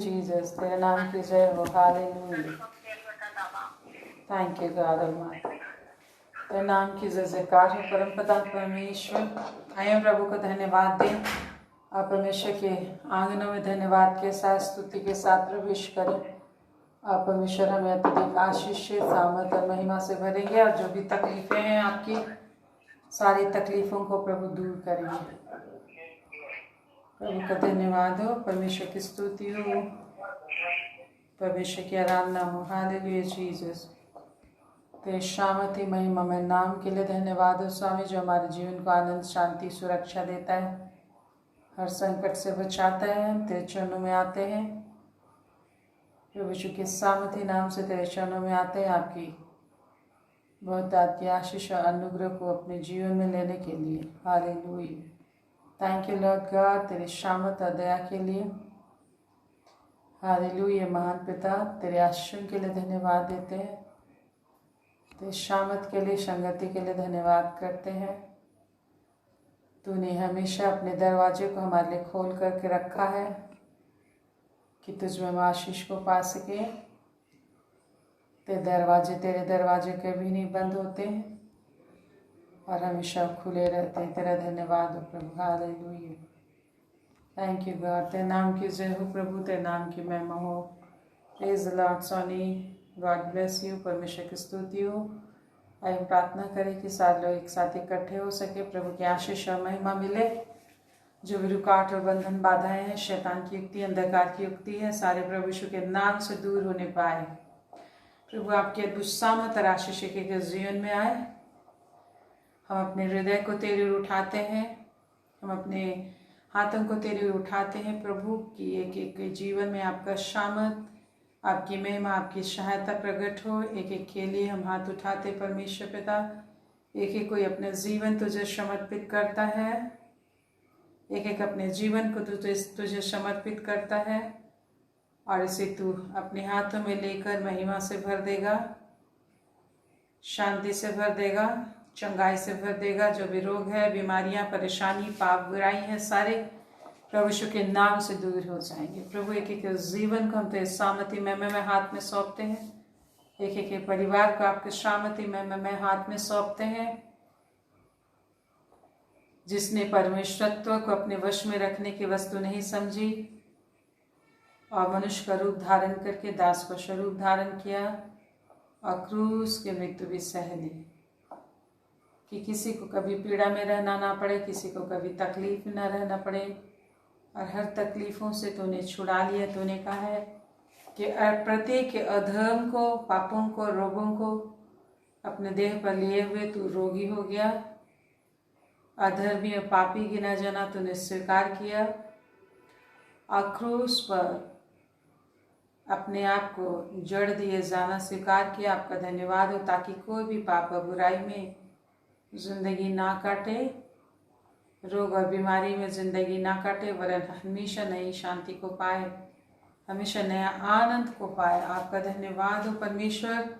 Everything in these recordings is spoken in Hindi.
Jesus, तेरे नाम की जय हो। Hallelujah. Thank you God almighty. तेरे नाम की जय जयकार हो परमपिता परमेश्वर। आइए प्रभु को धन्यवाद दें और परमेश्वर के आंगनों में धन्यवाद के साथ स्तुति के साथ प्रवेश करें। और परमेश्वर हमें अत्यधिक आशीष से सामर्थ और महिमा से भरेंगे और जो भी तकलीफें हैं आपकी सारी तकलीफों को प्रभु दूर करेंगे। प्रभु का धन्यवाद हो, परमेश्वर की स्तुति हो, परमेश्वर की आराधना हो। Hallelujah Jesus. तेरे शामती महिमा में नाम के लिए धन्यवाद हो स्वामी, जो हमारे जीवन को आनंद शांति सुरक्षा देता है, हर संकट से बचाता है। हम तेरे चरणों में आते हैं प्रभु यीशु के सामर्थी नाम से तेरे चरणों में आते हैं, आपकी बहुत आत्म आशीष और अनुग्रह को अपने जीवन में लेने के लिए। Hallelujah. Thank you Lord God तेरे शामत और दया के लिए। हालेलुया महान पिता, तेरे आश्रम के लिए धन्यवाद देते हैं, तेरे शामत के लिए, संगति के लिए धन्यवाद करते हैं। तूने हमेशा अपने दरवाजे को हमारे लिए खोल करके रखा है कि तुझ में हम आशीष को पा सके। तेरे दरवाजे कभी नहीं बंद होते हैं और हमेशा खुले रहते हैं। तेरा धन्यवाद हो प्रभु। हालेलुया। Thank you God. तेरे नाम की जय हो प्रभु, तेरे नाम की महिमा हो। Praise the lord Soni, God bless you. परमेश्वर की स्तुति हो। हम प्रार्थना करें कि सारे लोग एक साथ इकट्ठे हो सके, प्रभु की आशीष और महिमा मिले। जो भी रुकावट और बंधन बाधाएं हैं, शैतान की युक्ति, अंधकार की युक्ति है, सारे प्रभु यीशु के नाम से दूर होने पाए। प्रभु आपकी अद्भुत सामर्थ और आशीष के जीवन में आए। हम अपने हृदय को तेरी ओर उठाते हैं, हम अपने हाथों को तेरी ओर उठाते हैं प्रभु कि एक एक जीवन में आपका शामत, आपकी महिमा, आपकी सहायता प्रकट हो। एक एक के लिए हम हाथ उठाते परमेश्वर पिता। एक एक कोई अपने जीवन तुझे समर्पित करता है, एक एक अपने जीवन को तुझे समर्पित करता है और इसे तू अपने हाथों में लेकर महिमा से भर देगा, शांति से भर देगा, चंगाई से भर देगा। जो भी रोग है, बीमारियां, परेशानी, पाप, बुराई है, सारे प्रभु यीशु के नाम से दूर हो जाएंगे। प्रभु एक एक जीवन को हम तेरे सामर्थी महिमा में हाथ में सौंपते हैं। एक एक परिवार को आपके सामर्थी महिमा में हाथ में सौंपते हैं। जिसने परमेश्वरत्व को अपने वश में रखने की वस्तु नहीं समझी और मनुष्य का रूप धारण करके दास को स्वरूप धारण किया और क्रूस की मृत्यु भी सह ली, कि किसी को कभी पीड़ा में रहना ना पड़े, किसी को कभी तकलीफ में ना रहना पड़े, और हर तकलीफों से तूने छुड़ा लिया। तूने कहा है कि प्रत्येक अधर्म को, पापों को, रोगों को अपने देह पर लिए हुए तू रोगी हो गया। अधर्मी और पापी गिना जाना तूने स्वीकार किया और क्रूस पर अपने आप को जड़ दिए जाना स्वीकार किया। आपका धन्यवाद हो, ताकि कोई भी पाप और बुराई में जिंदगी ना काटे, रोग और बीमारी में जिंदगी ना काटे, वरन हमेशा नई शांति को पाए, हमेशा नया आनंद को पाए। आपका धन्यवाद हो परमेश्वर।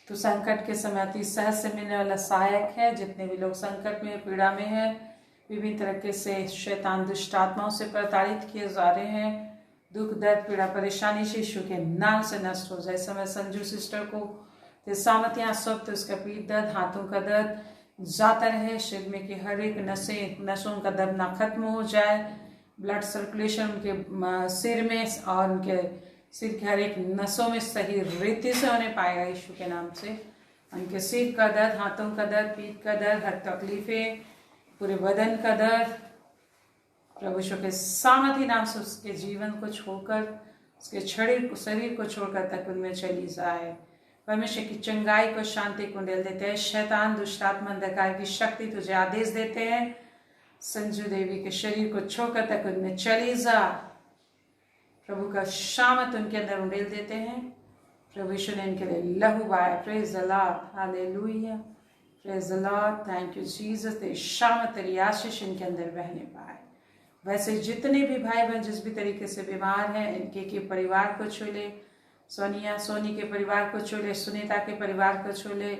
तो संकट के समय अति सहज से मिलने वाला सहायक है। जितने भी लोग संकट में, पीड़ा में है, विभिन्न तरीके से शैतान दुष्ट आत्माओं से प्रताड़ित किए जा रहे हैं, दुख, दर्द, पीड़ा, परेशानी से यीशु के नाम से नष्ट हो जाए। समय संजू सिस्टर को ते सामर्थ सौंपते, उसका पीठ दर्द, हाथों का दर्द जाता रहे, शरीर में की हर एक नसों का दबना खत्म हो जाए, ब्लड सर्कुलेशन उनके सिर में और उनके सिर के हर एक नसों में सही रीति से होने पाएगा यीशु के नाम से। उनके सिर का दर्द, हाथों का दर्द, पीठ का दर्द, हर तकलीफें, पूरे बदन का दर्द प्रभु यीशु के सामर्थी नाम से उसके जीवन को छोड़कर, उसके शरीर को छोड़कर तक उनमें चली जाए। परमेश्वर की चंगाई को, शांति को डेल देते हैं। शैतान, दुष्टात्मा, अंधकार की शक्ति तुझे आदेश देते हैं, संजू देवी के शरीर को छोड़कर तक उनमें चली जा। प्रभु का शामत उनके अंदर उंडेल देते हैं। प्रभु यीशु ने इनके लिए लहू बहाया। Praise the lord, hallelujah, praise the lord. Thank you Jesus. तेरी शामत, तेरी आशीष इनके अंदर बहने पाए। वैसे जितने भी भाई बहन जिस भी तरीके से बीमार हैं, इनके के परिवार को छू ले। सोनी के परिवार को छू ले, सुनीता के परिवार को छू ले,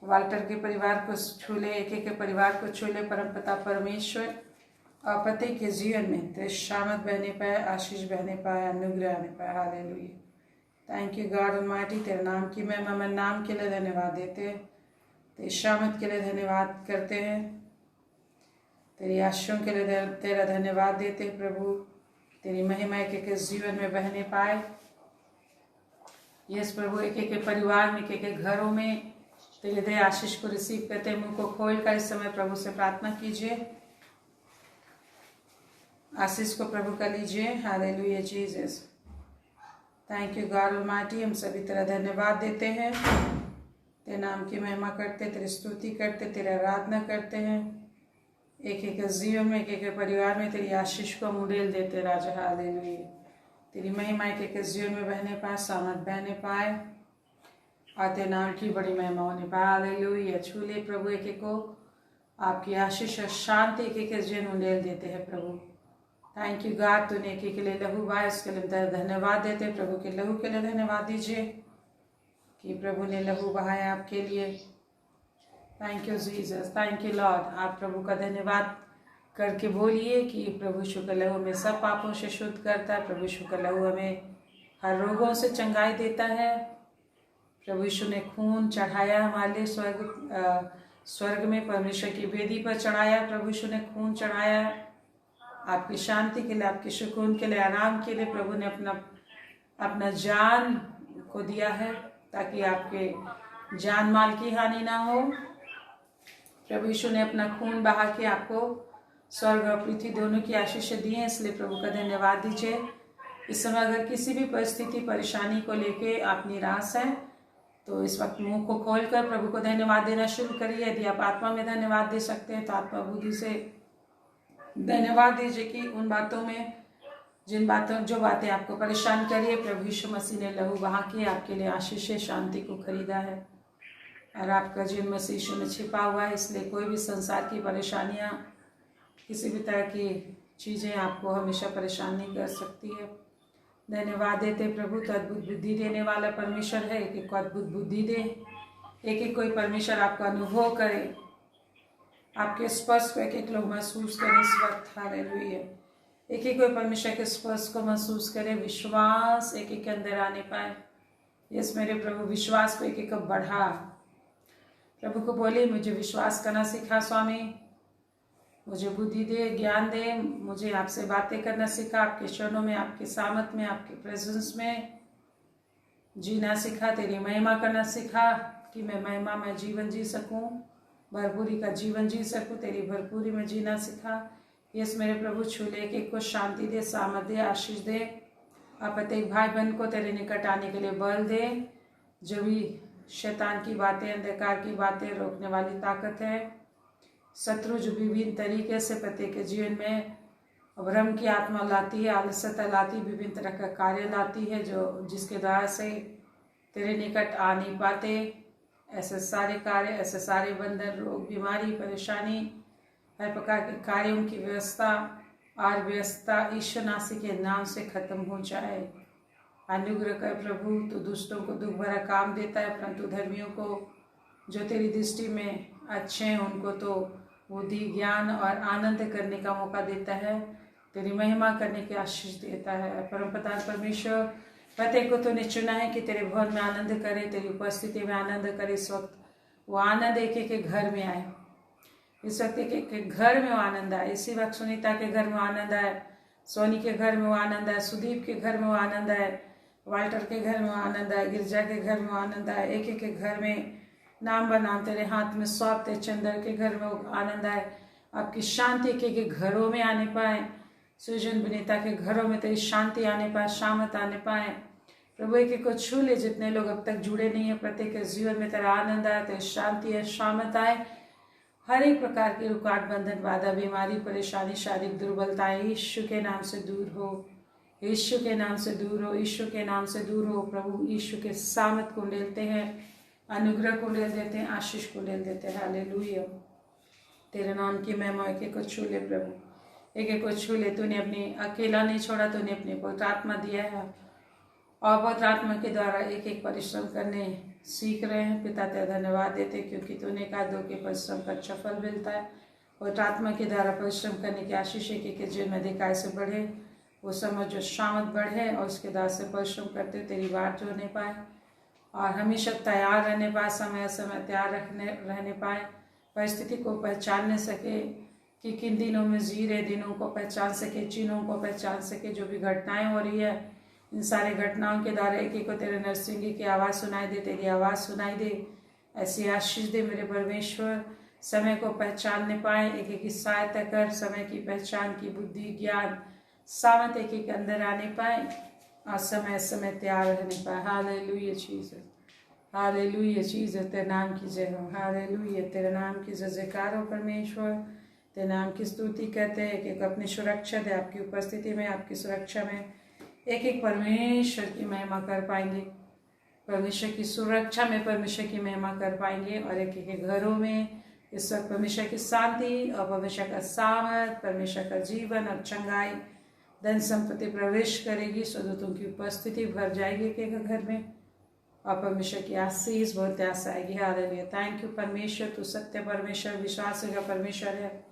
वाल्टर के परिवार को छू ले, एक के परिवार को छू ले। परमपिता परमेश्वर और पति के जीवन में तेरे शामत बहने पाए, आशीष बहने पाए, अनुग्रह आने पाए। Hallelujah. Thank you God almighty. तेरे नाम की महिमा में नाम के लिए धन्यवाद देते हैं, तेरी शामत के लिए धन्यवाद करते हैं, तेरी आशीषों के लिए तेरा धन्यवाद देते हैं प्रभु। तेरी महिमा एक एक जीवन में बहने पाए। यस प्रभु, एक एक परिवार में, एक एक घरों में तेरे दे आशीष को रिसीव करते हैं। मुंह को खोल कर इस समय प्रभु से प्रार्थना कीजिए, आशीष को प्रभु का लीजिए। Hallelujah Jesus. Thank you God almighty. हम सभी तेरा धन्यवाद देते हैं, तेरे नाम की महिमा करते, तेरी स्तुति करते, तेरी आराधना करते हैं। एक एक जीवन में, एक एक परिवार में तेरी आशीष को मुडेल देते राजा। हालेलुया। तेरी महिमा एक एक जीवन में बहने पाए, सामत बहने पाए, और तेरे नाम की बड़ी महिमा होने पाए। हालेलुया। छू ले प्रभु एक एक को, आपकी आशीष और शांति एक एक जीवन मुडेल देते हैं प्रभु। थैंक यू गॉड, तूने एक के लिए लहू बहाया, उसके लिए तेरा धन्यवाद देते हैं। प्रभु के लहू के लिए धन्यवाद दीजिए कि प्रभु ने लहू बहाया आपके लिए। Thank you Jesus, thank you Lord. आप प्रभु का धन्यवाद करके बोलिए कि प्रभु यीशु का लहू हमें सब पापों से शुद्ध करता है। प्रभु यीशु का लहू हमें हर रोगों से चंगाई देता है। प्रभु यीशु ने खून चढ़ाया हमारे लिए, स्वर्ग में परमेश्वर की वेदी पर चढ़ाया। प्रभु यीशु ने खून चढ़ाया आपकी शांति के लिए, आपके सुकून के लिए, आराम के लिए। प्रभु ने अपना जान को दिया है ताकि आपके जान माल की हानि ना हो। प्रभु यीशु ने अपना खून बहा के आपको स्वर्ग और पृथ्वी दोनों की आशीष दी है, इसलिए प्रभु का धन्यवाद दीजिए। इस समय अगर किसी भी परिस्थिति परेशानी को लेके आप निराश हैं तो इस वक्त मुंह को खोलकर प्रभु को धन्यवाद देना शुरू करिए। यदि आप आत्मा में धन्यवाद दे सकते हैं तो आत्मा बुद्धि से धन्यवाद दीजिए कि उन बातों में जो बातें आपको परेशान करिए, प्रभु यीशु मसीह ने लहू बहा के आपके लिए आशीष शांति को खरीदा है और आपका जीवन मसीह यीशु में छिपा हुआ है। इसलिए कोई भी संसार की परेशानियां, किसी भी तरह की चीज़ें आपको हमेशा परेशान नहीं कर सकती है। धन्यवाद देते प्रभु। तो अद्भुत बुद्धि देने वाला परमेश्वर है, एक एक को अद्भुत बुद्धि दे, एक एक कोई परमेश्वर आपका अनुभव करे, आपके स्पर्श को एक एक लोग महसूस करें इस वक्त। हालेलुया। एक एक कोई परमेश्वर के स्पर्श को महसूस करे, विश्वास एक एक के अंदर आने पाए। यस मेरे प्रभु, विश्वास को एक एक को बढ़ा। प्रभु को बोले, मुझे विश्वास करना सिखा स्वामी, मुझे बुद्धि दे, ज्ञान दे, मुझे आपसे बातें करना सिखा, आपके चरणों में, आपके सामत में, आपके प्रेजेंस में जीना सिखा, तेरी महिमा करना सिखा कि मैं महिमा में जीवन जी सकूं, भरपूरी का जीवन जी सकूं, तेरी भरपूरी में जीना सिखा। यस मेरे प्रभु, छू ले के को शांति दे, सामत दे, आशीष दे। आप प्रत्येक भाई बहन को तेरे निकट आने के लिए बल दे। जो भी शैतान की बातें, अंधकार की बातें, रोकने वाली ताकत है, शत्रु जो विभिन्न तरीके से प्रत्येक के जीवन में भ्रम की आत्मा लाती है, आलस्यता लाती, विभिन्न तरह का कार्य लाती है, जो जिसके द्वारा से तेरे निकट आ नहीं पाते। ऐसे सारे कार्य, ऐसे सारे बंधन, रोग, बीमारी, परेशानी, हर प्रकार के कार्यों की व्यवस्था और व्यवस्था ईश्वर नासी के नाम से खत्म हो जाए। अनुग्रह कर प्रभु। तो दुष्टों को दुख भरा काम देता है, परंतु धर्मियों को जो तेरी दृष्टि में अच्छे हैं उनको तो बुद्धि, ज्ञान और आनंद करने का मौका देता है, तेरी महिमा करने की आशीष देता है। परमप्रधान परमेश्वर, प्रत्येक को तूने चुना है कि तेरे भवन में आनंद करे, तेरी उपस्थिति में आनंद करे। इस वक्त वो आनंद एक एक घर में आए, इस वक्त एक एक घर में वो आनंद आए। इसी वक्त सुनीता के घर में आनंद आए, सोनी के घर में वो आनंद आए, सुदीप के घर में वो आनंद आए, वाल्टर के घर में वो आनंद आए, गिरजा के घर में आनंद आए। एक एक घर में नाम बनाम तेरे हाथ में सौंपते, चंदर के घर में वो आनंद आए। आपकी शांति एक एक घरों में आने पाए, सुजन विनीता के घरों में तेरी शांति आने पाए, शामत आने पाए। प्रभु एक एक को छू ले, जितने लोग अब तक जुड़े नहीं है, प्रत्येक के जीवन में तेरा आनंद आए, तेरी शांति है, शामत आए। हर एक प्रकार की रुकावट, बंधन, बाधा, बीमारी, परेशानी, शारीरिक दुर्बलताएं यीशु के नाम से दूर हो, यीशु के नाम से दूर हो, यीशु के नाम से दूर हो। प्रभु यीशु के सामत को लेते हैं, अनुग्रह को ले देते हैं, आशीष को ले देते हैं। हालेलुया। तेरे नाम की महिमा एक एक को छू ले प्रभु, एक एक को छू ले। तूने अपनी अकेला नहीं छोड़ा, तूने अपनी पवित्र आत्मा दिया है और पवित्र आत्मा के द्वारा एक एक परिश्रम करने सीख रहे हैं। पिता तेरा धन्यवाद देते क्योंकि तूने कहा दो के परिश्रम का अच्छा फल मिलता है। और आत्मा के द्वारा परिश्रम करने की आशीष है कि जिनमें अधिकार से बढ़े वो समझ जो शामत बढ़े और उसके द्वारा से परिश्रम करते तेरी बात जोड़ने पाए और हमेशा तैयार रहने पाए, समय समय तैयार रहने पाए, परिस्थिति को पहचानने सके कि किन दिनों में जी रहे, दिनों को पहचान सके, चिन्हों को पहचान सके, जो भी घटनाएं हो रही है इन सारे घटनाओं के द्वारा एक एक को तेरे नरसिंगी की आवाज़ सुनाई दे, तेरी आवाज़ सुनाई दे। ऐसी आशीष दे मेरे परमेश्वर, समय को पहचानने पाए, एक एक की सहायता कर, समय की पहचान की बुद्धि ज्ञान सामत एक एक अंदर आने पाए और समय समय तैयार रहने पाए। हालेलुया जीसस, हालेलुया जीसस, तेरे नाम की जय हो। हालेलुया, तेरे नाम की जय जयकार हो परमेश्वर, तेरे नाम की स्तुति करते हैं। एक एक अपनी सुरक्षा दे, आपकी उपस्थिति में, आपकी सुरक्षा में एक एक परमेश्वर की महिमा कर पाएंगे, परमेश्वर की सुरक्षा में परमेश्वर की महिमा कर पाएंगे और एक एक घरों में इस वक्त परमेश्वर की शांति और परमेश्वर का सामर्थ, परमेश्वर का जीवन और चंगाई, धन संपत्ति प्रवेश करेगी, स्वदूतों की उपस्थिति भर जाएगी एक एक घर में और परमेश्वर की आशीष बहुत आस आएगी। हालेलुया, थैंक यू परमेश्वर, तू सत्य परमेश्वर, विश्वास का परमेश्वर है।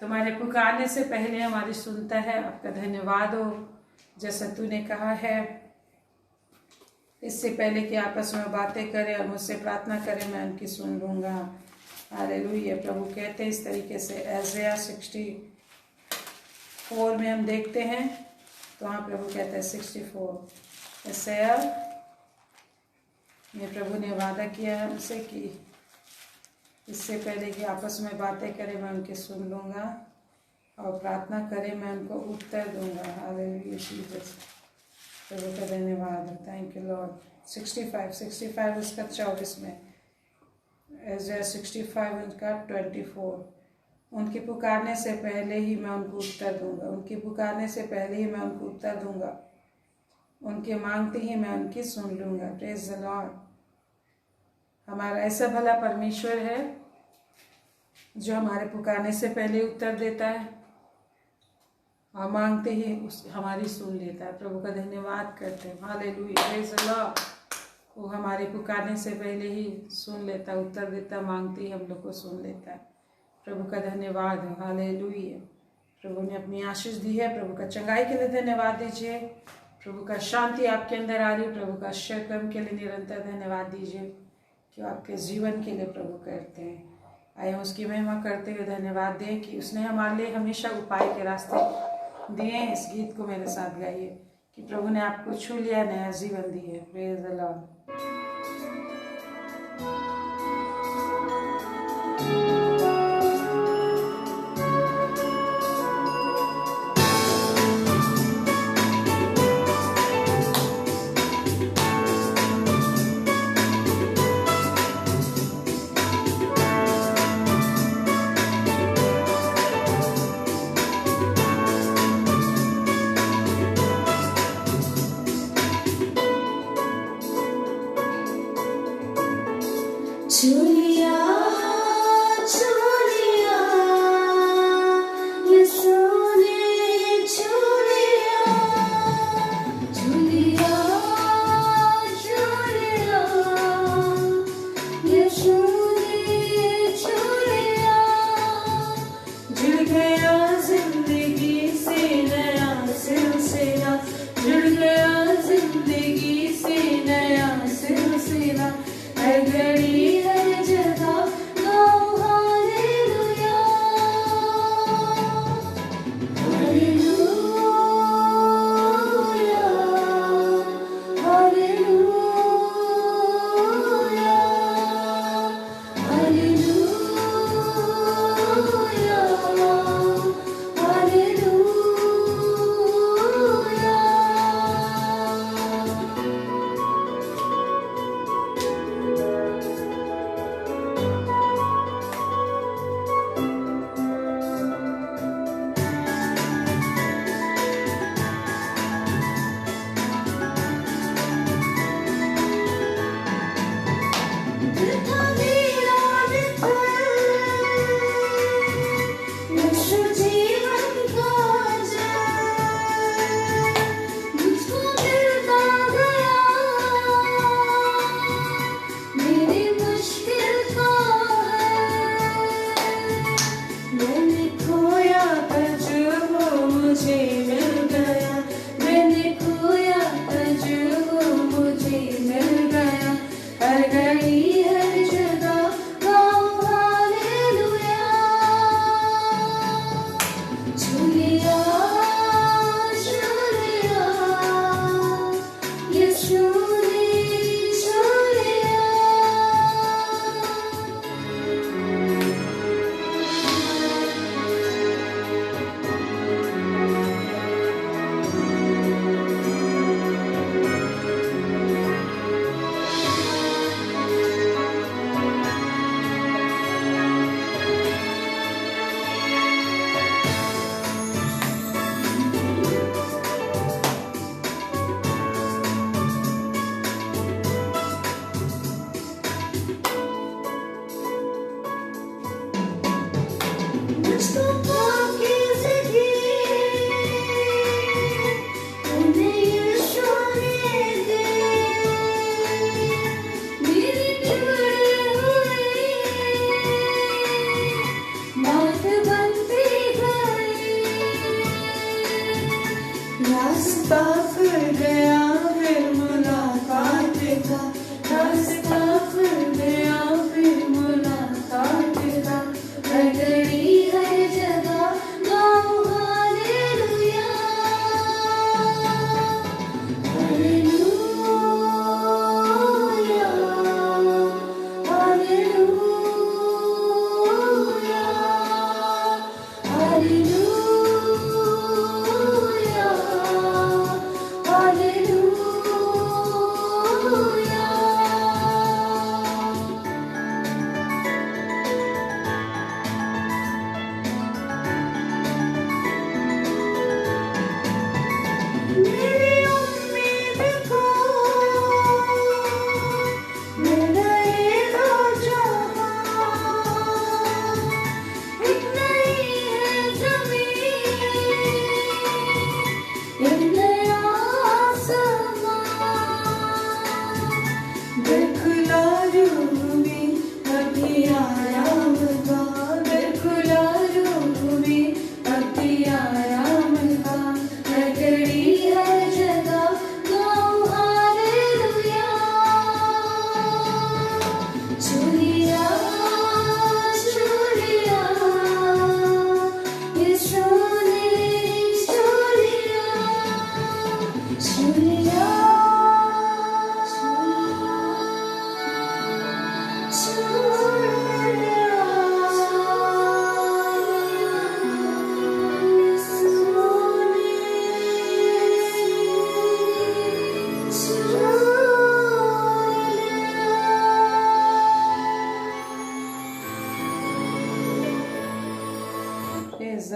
तुम्हारे पुकारने से पहले हमारी सुनता है, आपका धन्यवाद हो। जैसा तूने कहा है, इससे पहले कि आपस में बातें करें और मुझसे प्रार्थना करें, मैं उनकी सुन लूँगा। हालेलुया, प्रभु कहते हैं इस तरीके से। एज़ाया 64 में हम देखते हैं तो वहाँ प्रभु कहते हैं 64 एज़ाया में प्रभु ने वादा किया है हमसे कि इससे पहले कि आपस में बातें करें मैं उनकी सुन लूँगा और प्रार्थना करें मैं उनको उत्तर दूंगा। हालेलुया जीसस, प्रभु का धन्यवाद, थैंक यू लॉर्ड। 65 उसका 24 में, एज़ाया 65 उनका 24, उनके पुकारने से पहले ही मैं उनको उत्तर दूंगा, उनके पुकारने से पहले ही मैं उनको उत्तर दूंगा, उनके मांगते ही मैं उनकी सुन लूँगा। Praise the Lord. हमारा ऐसा भला परमेश्वर है जो हमारे पुकारने से पहले उत्तर देता है और मांगते ही हमारी सुन लेता है। प्रभु का धन्यवाद करते हैं। Hallelujah, praise the Lord. वो हमारे पुकारने से पहले ही सुन लेता, उत्तर देता, मांगते ही हम लोग को सुन लेता है। प्रभु का धन्यवाद है। हालेलुया, प्रभु ने अपनी आशीष दी है। प्रभु का चंगाई के लिए धन्यवाद दीजिए। प्रभु का शांति आपके अंदर आ रही, प्रभु का कर्म के लिए निरंतर धन्यवाद दीजिए कि आपके जीवन के लिए प्रभु करते हैं। आइए उसकी महिमा करते हुए धन्यवाद दें कि उसने हमारे लिए हमेशा उपाय के रास्ते दिए। इस गीत को मेरे साथ गाइए कि प्रभु ने आपको छू लिया, नया जीवन दिए। Praise the Lord. हर घड़ी हर जगह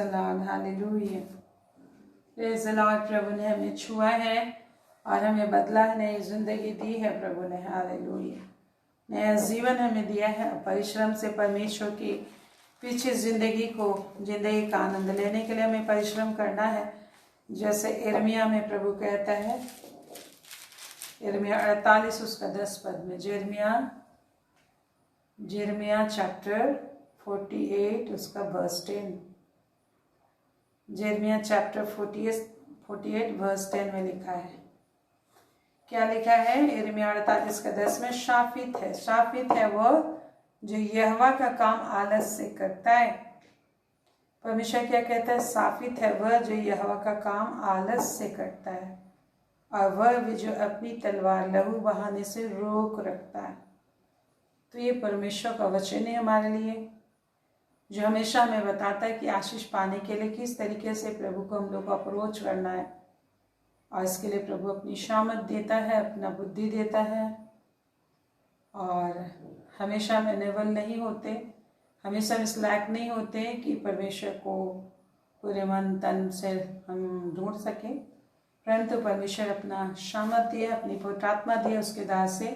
the lord, hallelujah. Praise the lord. प्रभु ने हमें छुआ है और हमें बदला है, नई जिंदगी दी है प्रभु ने, हालेलुया। नया जीवन हमें दिया है। परिश्रम से परमेश्वर की पीछे जिंदगी का आनंद लेने के लिए हमें परिश्रम करना है। जैसे यिर्मयाह में प्रभु कहता है, यिर्मयाह 48 उसका 10 पद में, यिर्मयाह चैप्टर 48 उसका वर्स 10, यिर्मयाह चैप्टर 48 वर्स 10 में लिखा है, क्या लिखा है? यिर्मयाह 48 का 10 में, शाफित है वो जो यहोवा का काम आलस से करता है। परमेश्वर क्या कहता है? शाफित है वह जो यहोवा का काम आलस से करता है, और वह भी जो अपनी तलवार लहू बहाने से रोक रखता है। तो ये परमेश्वर का वचन है हमारे लिए, जो हमेशा हमें बताता है कि आशीष पाने के लिए किस तरीके से प्रभु को हम लोग को अप्रोच करना है। और इसके लिए प्रभु अपनी शामत देता है, अपना बुद्धि देता है, और हमेशा हम अनेबल नहीं होते, हमेशा इस लायक नहीं होते कि परमेश्वर को पूरे मन तन से हम ढूंढ सकें, परंतु परमेश्वर अपना शामत दिया, अपनी पवित्र आत्मा दिया, उसके द्वारा से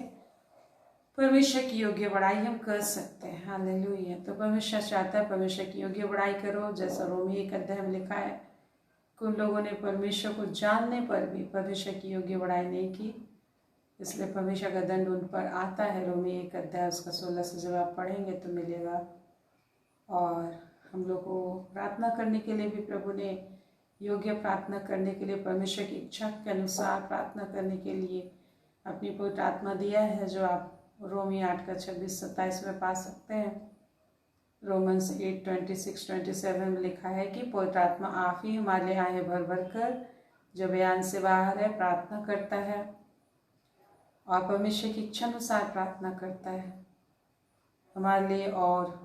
परमेश्वर की योग्य बड़ाई हम कर सकते हैं, हालेलुया। तो परमेश्वर चाहता है परमेश्वर की योग्य बड़ाई करो, जैसा रोमी 1 अध्याय में लिखा है। कुछ लोगों ने परमेश्वर को जानने पर भी परमेश्वर की योग्य बड़ाई नहीं की, इसलिए परमेश्वर का दंड उन पर आता है। रोमी 1 अध्याय उसका 16 से जब आप पढ़ेंगे तो मिलेगा। और हम लोग को प्रार्थना करने के लिए भी प्रभु ने योग्य प्रार्थना करने के लिए, परमेश्वर की इच्छा के अनुसार प्रार्थना करने के लिए अपनी पवित्र आत्मा दिया है, जो आप रोमी 8 का 26-27 में पा सकते हैं। रोमन्स 8:26-27 में लिखा है कि पवित्र आत्मा आप ही हमारे लिए आए भर भर कर, जो बयान से बाहर है, प्रार्थना करता है और परमेश्वर की इच्छा अनुसार प्रार्थना करता है हमारे लिए, और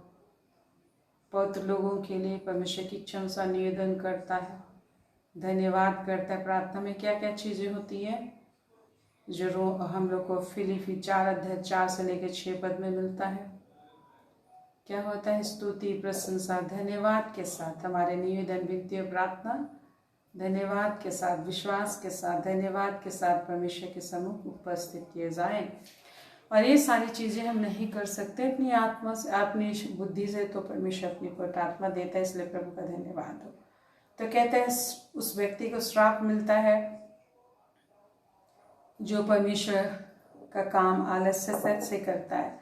पवित्र लोगों के लिए परमेश्वर की इच्छा अनुसार निवेदन करता है, धन्यवाद करता है। प्रार्थना में क्या क्या चीज़ें होती हैं जो हम लोग को फिलिपी 4 अध्याय 4 से लेकर 6 पद में मिलता है। क्या होता है? स्तुति, प्रशंसा, धन्यवाद के साथ हमारे निवेदन, विनती और प्रार्थना धन्यवाद के साथ, विश्वास के साथ, धन्यवाद के साथ परमेश्वर के सम्मुख उपस्थित किए जाएं। और ये सारी चीज़ें हम नहीं कर सकते अपनी आत्मा से, अपनी बुद्धि से, तो परमेश्वर अपनी पवित्र आत्मा देता है, इसलिए प्रभु का धन्यवाद हो। तो कहते हैं उस व्यक्ति को श्राप मिलता है जो परमेश्वर का काम आलस्य से करता है।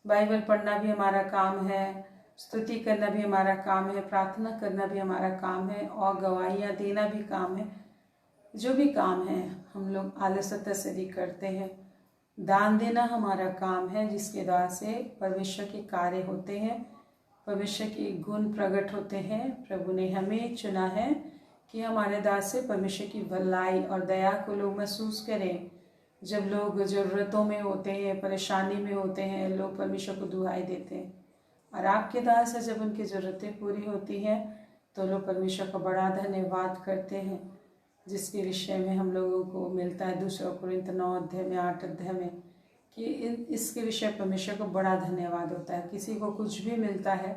बाइबल पढ़ना भी हमारा काम है, स्तुति करना भी हमारा काम है, प्रार्थना करना भी हमारा काम है, और गवाहियाँ देना भी काम है। जो भी काम है हम लोग आलस्यता से भी करते हैं। दान देना हमारा काम है, जिसके द्वारा से परमेश्वर के कार्य होते हैं, परमेश्वर के गुण प्रकट होते हैं। प्रभु ने हमें चुना है कि हमारे द्वारा से परमेश्वर की भलाई और दया को लोग महसूस करें। जब लोग ज़रूरतों में होते हैं, परेशानी में होते हैं, लोग परमेश्वर को दुहाई देते हैं, और आपके द्वारा से जब उनकी ज़रूरतें पूरी होती हैं तो लोग परमेश्वर का बड़ा धन्यवाद करते हैं, जिसके विषय में हम लोगों को मिलता है 2 कुरिन्थ 9 अध्याय में 8 अध्याय में, कि इसके विषय परमेश्वर को बड़ा धन्यवाद होता है। किसी को कुछ भी मिलता है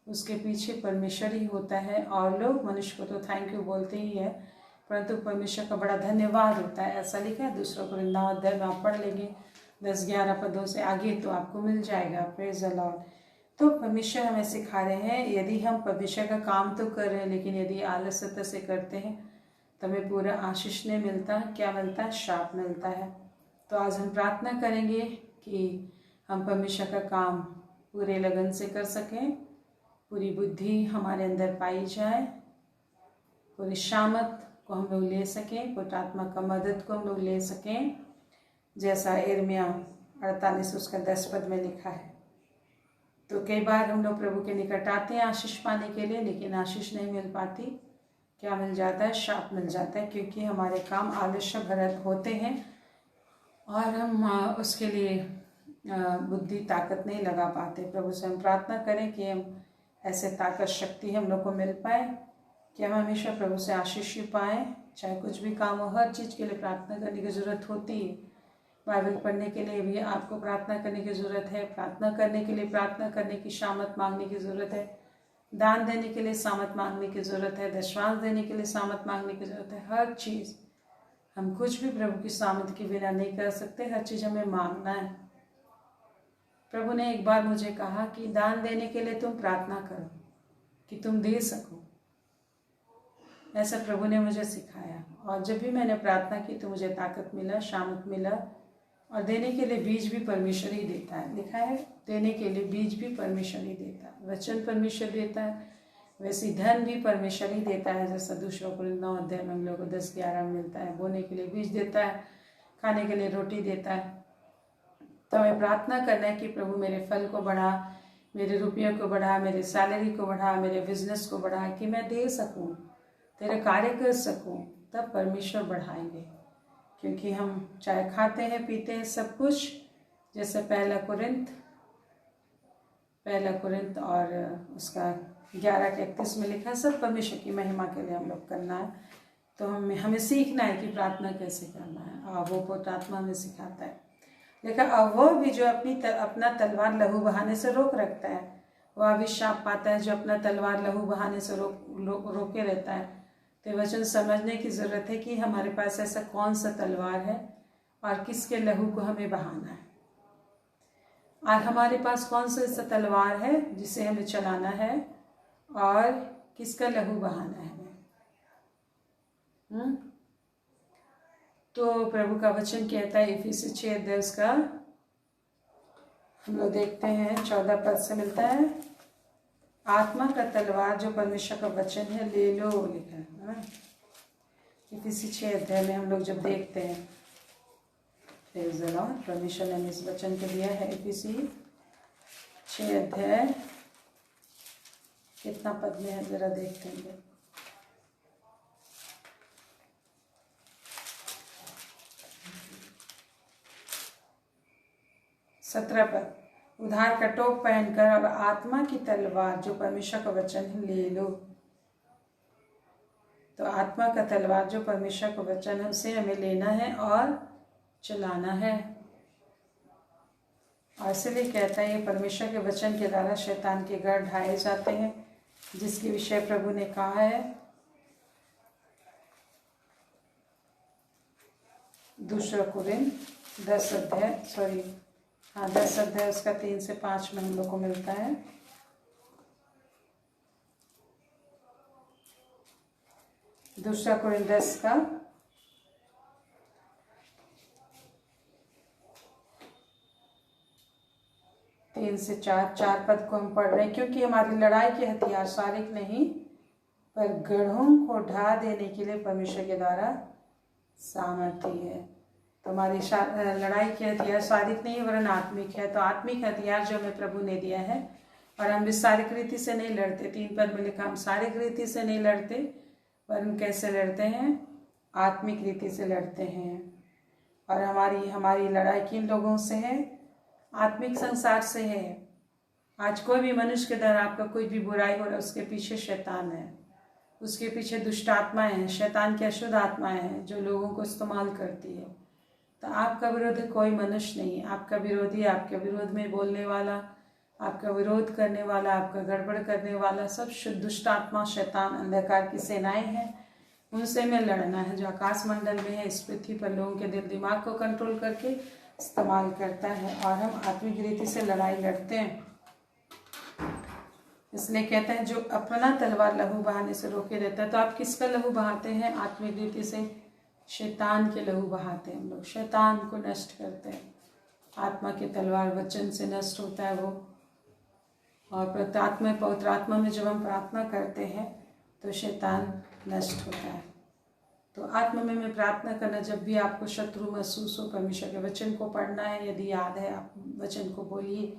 उसके पीछे परमेश्वर ही होता है, और लोग मनुष्य को तो थैंक यू बोलते ही है, परंतु परमेश्वर का बड़ा धन्यवाद होता है। ऐसा लिखा है 2 कुरिन्थ 9 अध्याय में, आप पढ़ लेंगे 10-11 पदों से आगे तो आपको मिल जाएगा। Praise the Lord. तो परमेश्वर हमें सिखा रहे हैं, यदि हम परमेश्वर का काम तो कर रहे हैं, लेकिन यदि आलस्यता से करते हैं तो हमें पूरा आशीष नहीं मिलता। क्या मिलता है? श्राप मिलता है। तो आज हम प्रार्थना करेंगे कि हम परमेश्वर का काम पूरे लगन से कर सकें, पूरी बुद्धि हमारे अंदर पाई जाए, पूरी शामत को हम लोग ले सकें, पवित्र आत्मा का मदद को हम लोग ले सकें, जैसा यिर्मयाह 48 उसका 10 पद में लिखा है। तो कई बार हम लोग प्रभु के निकट आते हैं आशीष पाने के लिए, लेकिन आशीष नहीं मिल पाती। क्या मिल जाता है? श्राप मिल जाता है, क्योंकि हमारे काम आलस्य भरत होते हैं और हम उसके लिए बुद्धि ताकत नहीं लगा पाते। प्रभु से हम प्रार्थना करें कि हम ऐसे ताकत शक्ति हम लोग को मिल पाए कि हम हमेशा प्रभु से आशीष पाएँ। चाहे कुछ भी काम हो, हर चीज़ के लिए प्रार्थना करने की ज़रूरत होती है। बाइबल पढ़ने के लिए भी आपको प्रार्थना करने की ज़रूरत है, प्रार्थना करने के लिए प्रार्थना करने की शामत मांगने की ज़रूरत है, दान देने के लिए सामत मांगने की ज़रूरत है, दशवांश देने के लिए सामत मांगने की ज़रूरत है। हर चीज़ हम कुछ भी प्रभु की सामत के बिना नहीं कर सकते, हर चीज़ हमें मांगना है। प्रभु ने एक बार मुझे कहा कि दान देने के लिए तुम प्रार्थना करो कि तुम दे सको। ऐसा प्रभु ने मुझे सिखाया, और जब भी मैंने प्रार्थना की तो मुझे ताकत मिला, शामत मिला। और देने के लिए बीज भी परमेश्वर ही देता है। लिखा है देने के लिए बीज भी परमेश्वर ही देता है, वचन परमेश्वर देता है, वैसे धन भी परमेश्वर ही देता है। जैसा दूसरों को 9 अध्याय में हम लोग को 10-11 मिलता है। बोने के लिए बीज देता है, खाने के लिए रोटी देता है। तो हमें प्रार्थना करना है कि प्रभु मेरे फल को बढ़ा, मेरे रुपयों को बढ़ा, मेरे सैलरी को बढ़ा, मेरे बिजनेस को बढ़ा, कि मैं दे सकूं, तेरे कार्य कर सकूं। तब परमेश्वर बढ़ाएंगे, क्योंकि हम चाहे खाते हैं पीते हैं सब कुछ, जैसे पहला कुरिन्थ और उसका 11-31 में लिखा है, सब परमेश्वर की महिमा के लिए हम लोग करना है। तो हमें सीखना है कि प्रार्थना कैसे करना है, और वो पवित्र हमें सिखाता है। लेकिन अब वो भी जो अपना तलवार लहू बहाने से रोक रखता है, वह भी शाप पाता है। जो अपना तलवार लहू बहाने से रोके रहता है। तो वचन समझने की ज़रूरत है कि हमारे पास ऐसा कौन सा तलवार है और किसके लहू को हमें बहाना है, और हमारे पास कौन सा ऐसा तलवार है जिसे हमें चलाना है, और किसका लहू बहाना है हमें। तो प्रभु का वचन कहता है इफिसी 6:10 का हम लोग देखते हैं, 14 पद से मिलता है। आत्मा का तलवार जो परमेश्वर का वचन है ले लो, लिखा है। इफिसी 6 में हम लोग जब देखते हैं, परमेश्वर ने इस वचन को दिया है। इफिसी 6 कितना पद में है जरा देखते हैं। 17 पद, उधार का टोप पहनकर और आत्मा की तलवार जो परमेश्वर का वचन है ले लो। तो आत्मा का तलवार जो परमेश्वर का वचन है उसे हमें लेना है और चलाना है। और इसलिए कहता है ये परमेश्वर के वचन के द्वारा शैतान के गढ़ ढाए जाते हैं, जिसके विषय प्रभु ने कहा है 2 कुरिन्थ 10 अध्याय उसका 3 से 5 में हम लोग को मिलता है। दूसरा कुरिन्थ 10 का 3 से 4 पद को हम पढ़ रहे हैं। क्योंकि हमारी लड़ाई के हथियार शारीरिक नहीं पर गढ़ों को ढा देने के लिए परमेश्वर के द्वारा सामर्थ्य है। तो हमारी लड़ाई के हथियार शारीरिक नहीं वरन आत्मिक है। तो आत्मिक हथियार जो हमें प्रभु ने दिया है, और हम भी शारीरिक रीति से नहीं लड़ते। 3 पद में लिखा हम शारीरिक रीति से नहीं लड़ते, वरन कैसे लड़ते हैं, आत्मिक रीति से लड़ते हैं। और हमारी लड़ाई किन लोगों से है, आत्मिक संसार से है। आज कोई भी मनुष्य के द्वारा आपका कोई भी बुराई हो रहा है, उसके पीछे शैतान है, उसके पीछे दुष्ट आत्माएं हैं, शैतान की अशुद्ध आत्माएं हैं जो लोगों को इस्तेमाल करती है। तो आपका विरोधी कोई मनुष्य नहीं है। आपका विरोधी, आपके विरोध में बोलने वाला, आपका विरोध करने वाला, आपका गड़बड़ करने वाला सब दुष्ट आत्मा, शैतान, अंधकार की सेनाएं हैं। उनसे हमें लड़ना है, जो आकाश मंडल में है, इस पृथ्वी पर लोगों के दिल दिमाग को कंट्रोल करके इस्तेमाल करता है। और हम आत्मिक रीति से लड़ाई लड़ते हैं। इसलिए कहते हैं जो अपना तलवार लहू बहाने से रोके रहता है। तो आप किसका लहू बहाते हैं, आत्मिक रीति से शैतान के लहू बहाते हैं। हम लोग शैतान को नष्ट करते हैं। आत्मा की तलवार वचन से नष्ट होता है वो। और पवित्र आत्मा में जब हम प्रार्थना करते हैं तो शैतान नष्ट होता है। तो आत्मा में प्रार्थना करना, जब भी आपको शत्रु महसूस हो, परमेश्वर के वचन को पढ़ना है। यदि याद है आप वचन को बोलिए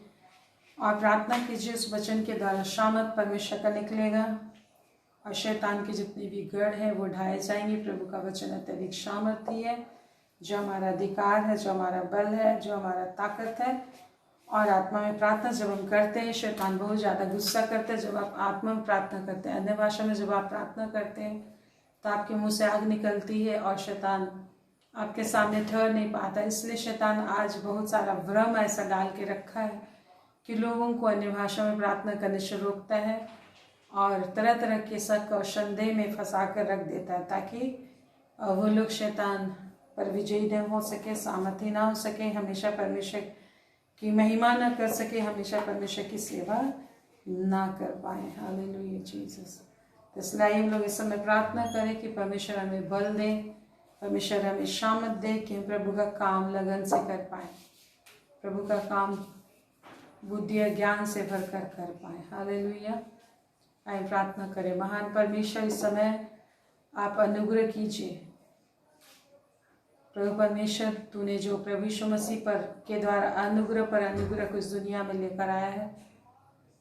और प्रार्थना कीजिए। उस वचन के द्वारा शामत परमेश्वर का निकलेगा और शैतान के जितने भी गढ़ हैं वो ढाए जाएंगे। प्रभु का वचन अत्यधिक सामर्थी है, जो हमारा अधिकार है, जो हमारा बल है, जो हमारा ताकत है। और आत्मा में प्रार्थना जब हम करते हैं, शैतान बहुत ज़्यादा गुस्सा करता है। जब आप आत्मा में प्रार्थना करते हैं, अन्य भाषा में जब आप प्रार्थना करते हैं तो आपके मुंह से आग निकलती है और शैतान आपके सामने ठहर नहीं पाता। इसलिए शैतान आज बहुत सारा भ्रम ऐसा डाल के रखा है कि लोगों को अन्य भाषा में प्रार्थना करने से रोकता है और तरह तरह के शक और संदेह में फंसा कर रख देता है, ताकि वो लोग शैतान पर विजयी न हो सके, सामर्थ्य ना हो सके, हमेशा परमेश्वर की महिमा न कर सके, हमेशा परमेश्वर की सेवा ना कर पाए। Hallelujah Jesus. तो इसलिए हम लोग इस समय प्रार्थना करें कि परमेश्वर हमें बल दे, परमेश्वर हमें सामर्थ दे कि हम प्रभु का काम लगन से कर पाए, प्रभु का काम बुद्धि और ज्ञान से भरकर कर पाए। हालेलुया। आइए प्रार्थना करें। महान परमेश्वर, इस समय आप अनुग्रह कीजिए। प्रभु परमेश्वर, तूने जो प्रभु यीशु मसीह पर के द्वारा अनुग्रह पर अनुग्रह को इस दुनिया में लेकर आया है,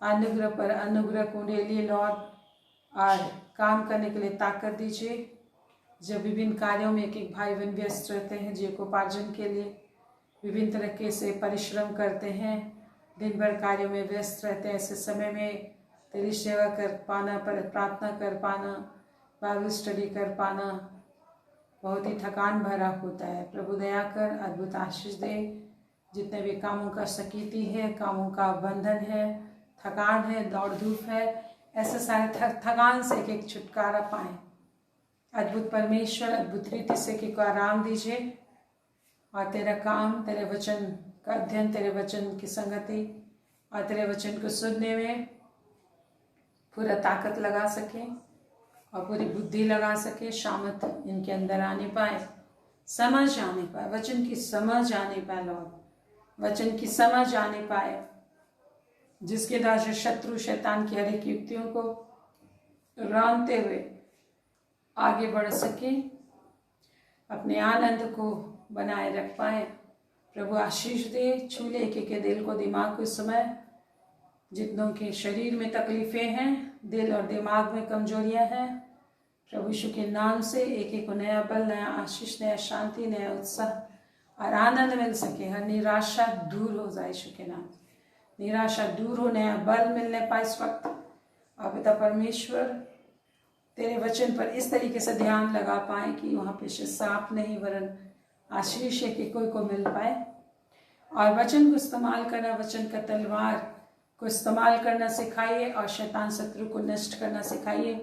अनुग्रह पर अनुग्रह को उनके लिए लॉर्ड और काम करने के लिए ताकत दीजिए। जब विभिन्न कार्यों में एक एक भाई बहन व्यस्त रहते हैं, जीविकोपार्जन के लिए विभिन्न तरीके से परिश्रम करते हैं, दिन भर कार्यों में व्यस्त रहते हैं, ऐसे समय में तेरी सेवा कर पाना, पर प्रार्थना कर पाना, बाइबल स्टडी कर पाना बहुत ही थकान भरा होता है। प्रभु दया कर, अद्भुत आशीष दे। जितने भी कामों का सकीती है, कामों का बंधन है, थकान है, दौड़ धूप है, ऐसे सारे थकान से एक एक छुटकारा पाएं। अद्भुत परमेश्वर, अद्भुत रीति से कि को आराम दीजिए और तेरा काम, तेरे वचन का अध्ययन, तेरे वचन की संगति और तेरे वचन को सुनने में पूरा ताकत लगा सके और पूरी बुद्धि लगा सके, सामर्थ इनके अंदर आने पाए, समझ आने पाए, वचन की समझ आने पाए लॉर्ड, वचन की समझ आने पाए, जिसके द्वारा से शत्रु शैतान की हर एक युक्तियों को रांधते हुए आगे बढ़ सके, अपने आनंद को बनाए रख पाए। प्रभु आशीष दे, छू ले के दिल को, दिमाग को। इस समय जितनों के शरीर में तकलीफें हैं, दिल और दिमाग में कमजोरियां हैं, प्रभु यीशु के नाम से एक एक को नया बल, नया आशीष, नया शांति, नया उत्साह और आनंद मिल सके। हर निराशा दूर हो जाए यीशु के नाम से, निराशा दूर हो, नया बल मिलने पाए इस वक्त। और पिता परमेश्वर, तेरे वचन पर इस तरीके से ध्यान लगा पाए कि वहाँ पे सांप नहीं वरन आशीष है कि कोई को मिल पाए। और वचन को इस्तेमाल करना, वचन का तलवार को इस्तेमाल करना सिखाइए और शैतान शत्रु को नष्ट करना सिखाइए।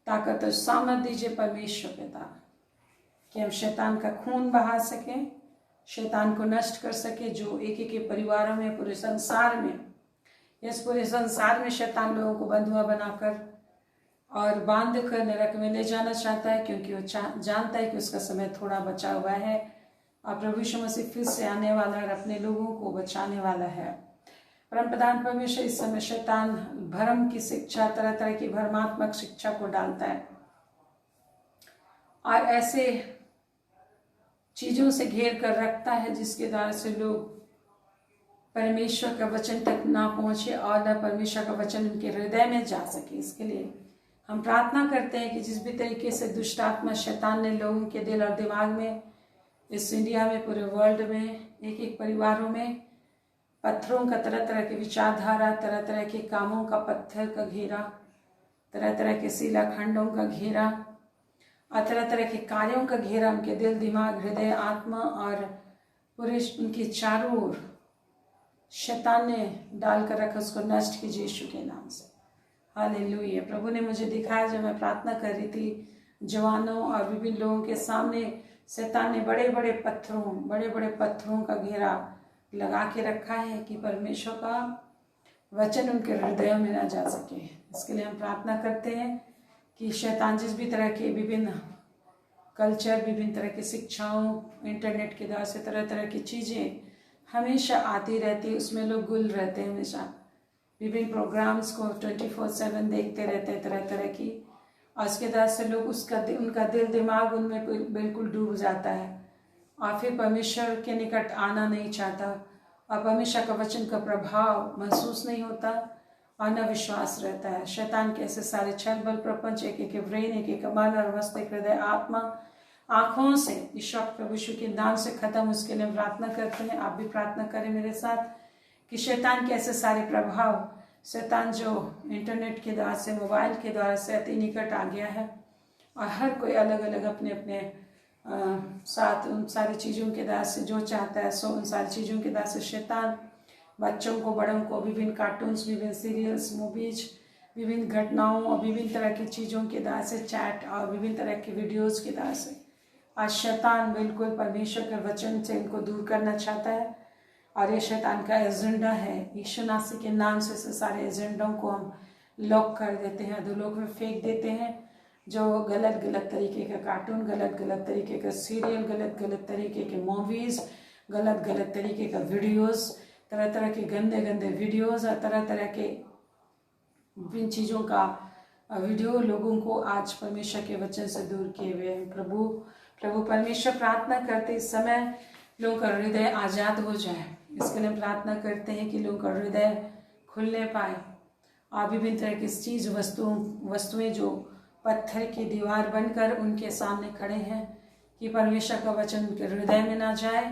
ताकत और सामर्थ दीजिए परमेश्वर पिता, कि हम शैतान का खून बहा सकें, शैतान को नष्ट कर सके, जो एक एक के परिवारों में, पूरे संसार में, इस पूरे संसार में शैतान लोगों को बंधुआ बनाकर और बांध कर नरक में ले जाना चाहता है, क्योंकि वो जानता है कि उसका समय थोड़ा बचा हुआ है और प्रभु यीशु मसीह फिर से आने वाला है और अपने लोगों को बचाने वाला है। परम प्रधान परमेश्वर, इस समय शैतान भ्रम की शिक्षा, तरह तरह की भ्रमात्मक शिक्षा को डालता है और ऐसे चीजों से घेर कर रखता है जिसके द्वारा से लोग परमेश्वर का वचन तक ना पहुंचे और न परमेश्वर का वचन उनके हृदय में जा सके। इसके लिए हम प्रार्थना करते हैं कि जिस भी तरीके से दुष्ट आत्मा शैतान ने लोगों के दिल और दिमाग में, इस इंडिया में, पूरे वर्ल्ड में, एक एक परिवारों में पत्थरों का, तरह तरह के विचारधारा, तरह तरह के कामों का पत्थर का घेरा, तरह तरह के शिलाखंडों का घेरा और तरह तरह के कार्यों का घेरा उनके दिल, दिमाग, हृदय, आत्मा और पूरे उनके चारों ओर शैतान ने डालकर रखा, उसको नष्ट कीजिए यीशु के नाम से। हालेलुया। प्रभु ने मुझे दिखाया, जब मैं प्रार्थना कर रही थी, जवानों और विभिन्न लोगों के सामने शैतान ने बड़े बड़े पत्थरों का घेरा लगा के रखा है कि परमेश्वर का वचन उनके हृदयों में ना जा सके। इसके लिए हम प्रार्थना करते हैं कि शैतान जिस भी तरह के विभिन्न कल्चर, विभिन्न तरह की शिक्षाओं, इंटरनेट के द्वारा से तरह तरह की चीज़ें हमेशा आती रहती है, उसमें लोग गुल रहते हैं, हमेशा विभिन्न प्रोग्राम्स को 24/7 देखते रहते हैं तरह तरह की, और उसके द्वारा से लोग उनका दिल दिमाग उनमें बिल्कुल डूब जाता है और फिर परमेश्वर के निकट आना नहीं चाहता और परमेश्वर का वचन का प्रभाव महसूस नहीं होता और न विश्वास रहता है। शैतान के ऐसे सारे छल बल प्रपंच, एक एक ब्रेन, एक एक मन और मस्तिष्क, हृदय, आत्मा, आँखों से इस वक्त प्रभु यीशु के नाम से खत्म। उसके लिए प्रार्थना करते हैं। आप भी प्रार्थना करें मेरे साथ कि शैतान के ऐसे सारे प्रभाव, शैतान जो इंटरनेट के द्वारा से, मोबाइल के द्वारा से अति निकट आ गया है और हर कोई अलग अलग अपने अपने साथ उन सारी चीज़ों के द्वारा से जो चाहता है सो उन सारी चीज़ों के द्वारा से शैतान बच्चों को, बड़ों को विभिन्न कार्टून्स, विभिन्न सीरियल्स, मूवीज विभिन्न घटनाओं और विभिन्न तरह की चीज़ों के द्वारा से, चैट और विभिन्न तरह की वीडियोज़ के द्वारा से आज शैतान बिल्कुल परमेश्वर के वचन से इनको दूर करना चाहता है। और ये शैतान का एजेंडा है। यीशु मसीह के नाम से सारे एजेंडों को हम लॉक कर देते हैं, अधोलोक में फेंक देते हैं। जो गलत गलत तरीके का कार्टून, गलत गलत तरीके का सीरियल, गलत गलत तरीके के मूवीज़, गलत गलत तरीके का वीडियोज़, तरह तरह के गंदे गंदे वीडियोज़ और तरह तरह के विभिन्न चीज़ों का वीडियो लोगों को आज परमेश्वर के वचन से दूर किए हुए हैं। प्रभु परमेश्वर प्रार्थना करते इस समय लोगों का हृदय आज़ाद हो जाए, इसके लिए प्रार्थना करते हैं कि लोगों का हृदय खुलने पाए। और विभिन्न तरह की चीज़ वस्तुएं जो पत्थर की दीवार बनकर उनके सामने खड़े हैं, कि परमेश्वर का वचन उनके हृदय में ना जाए,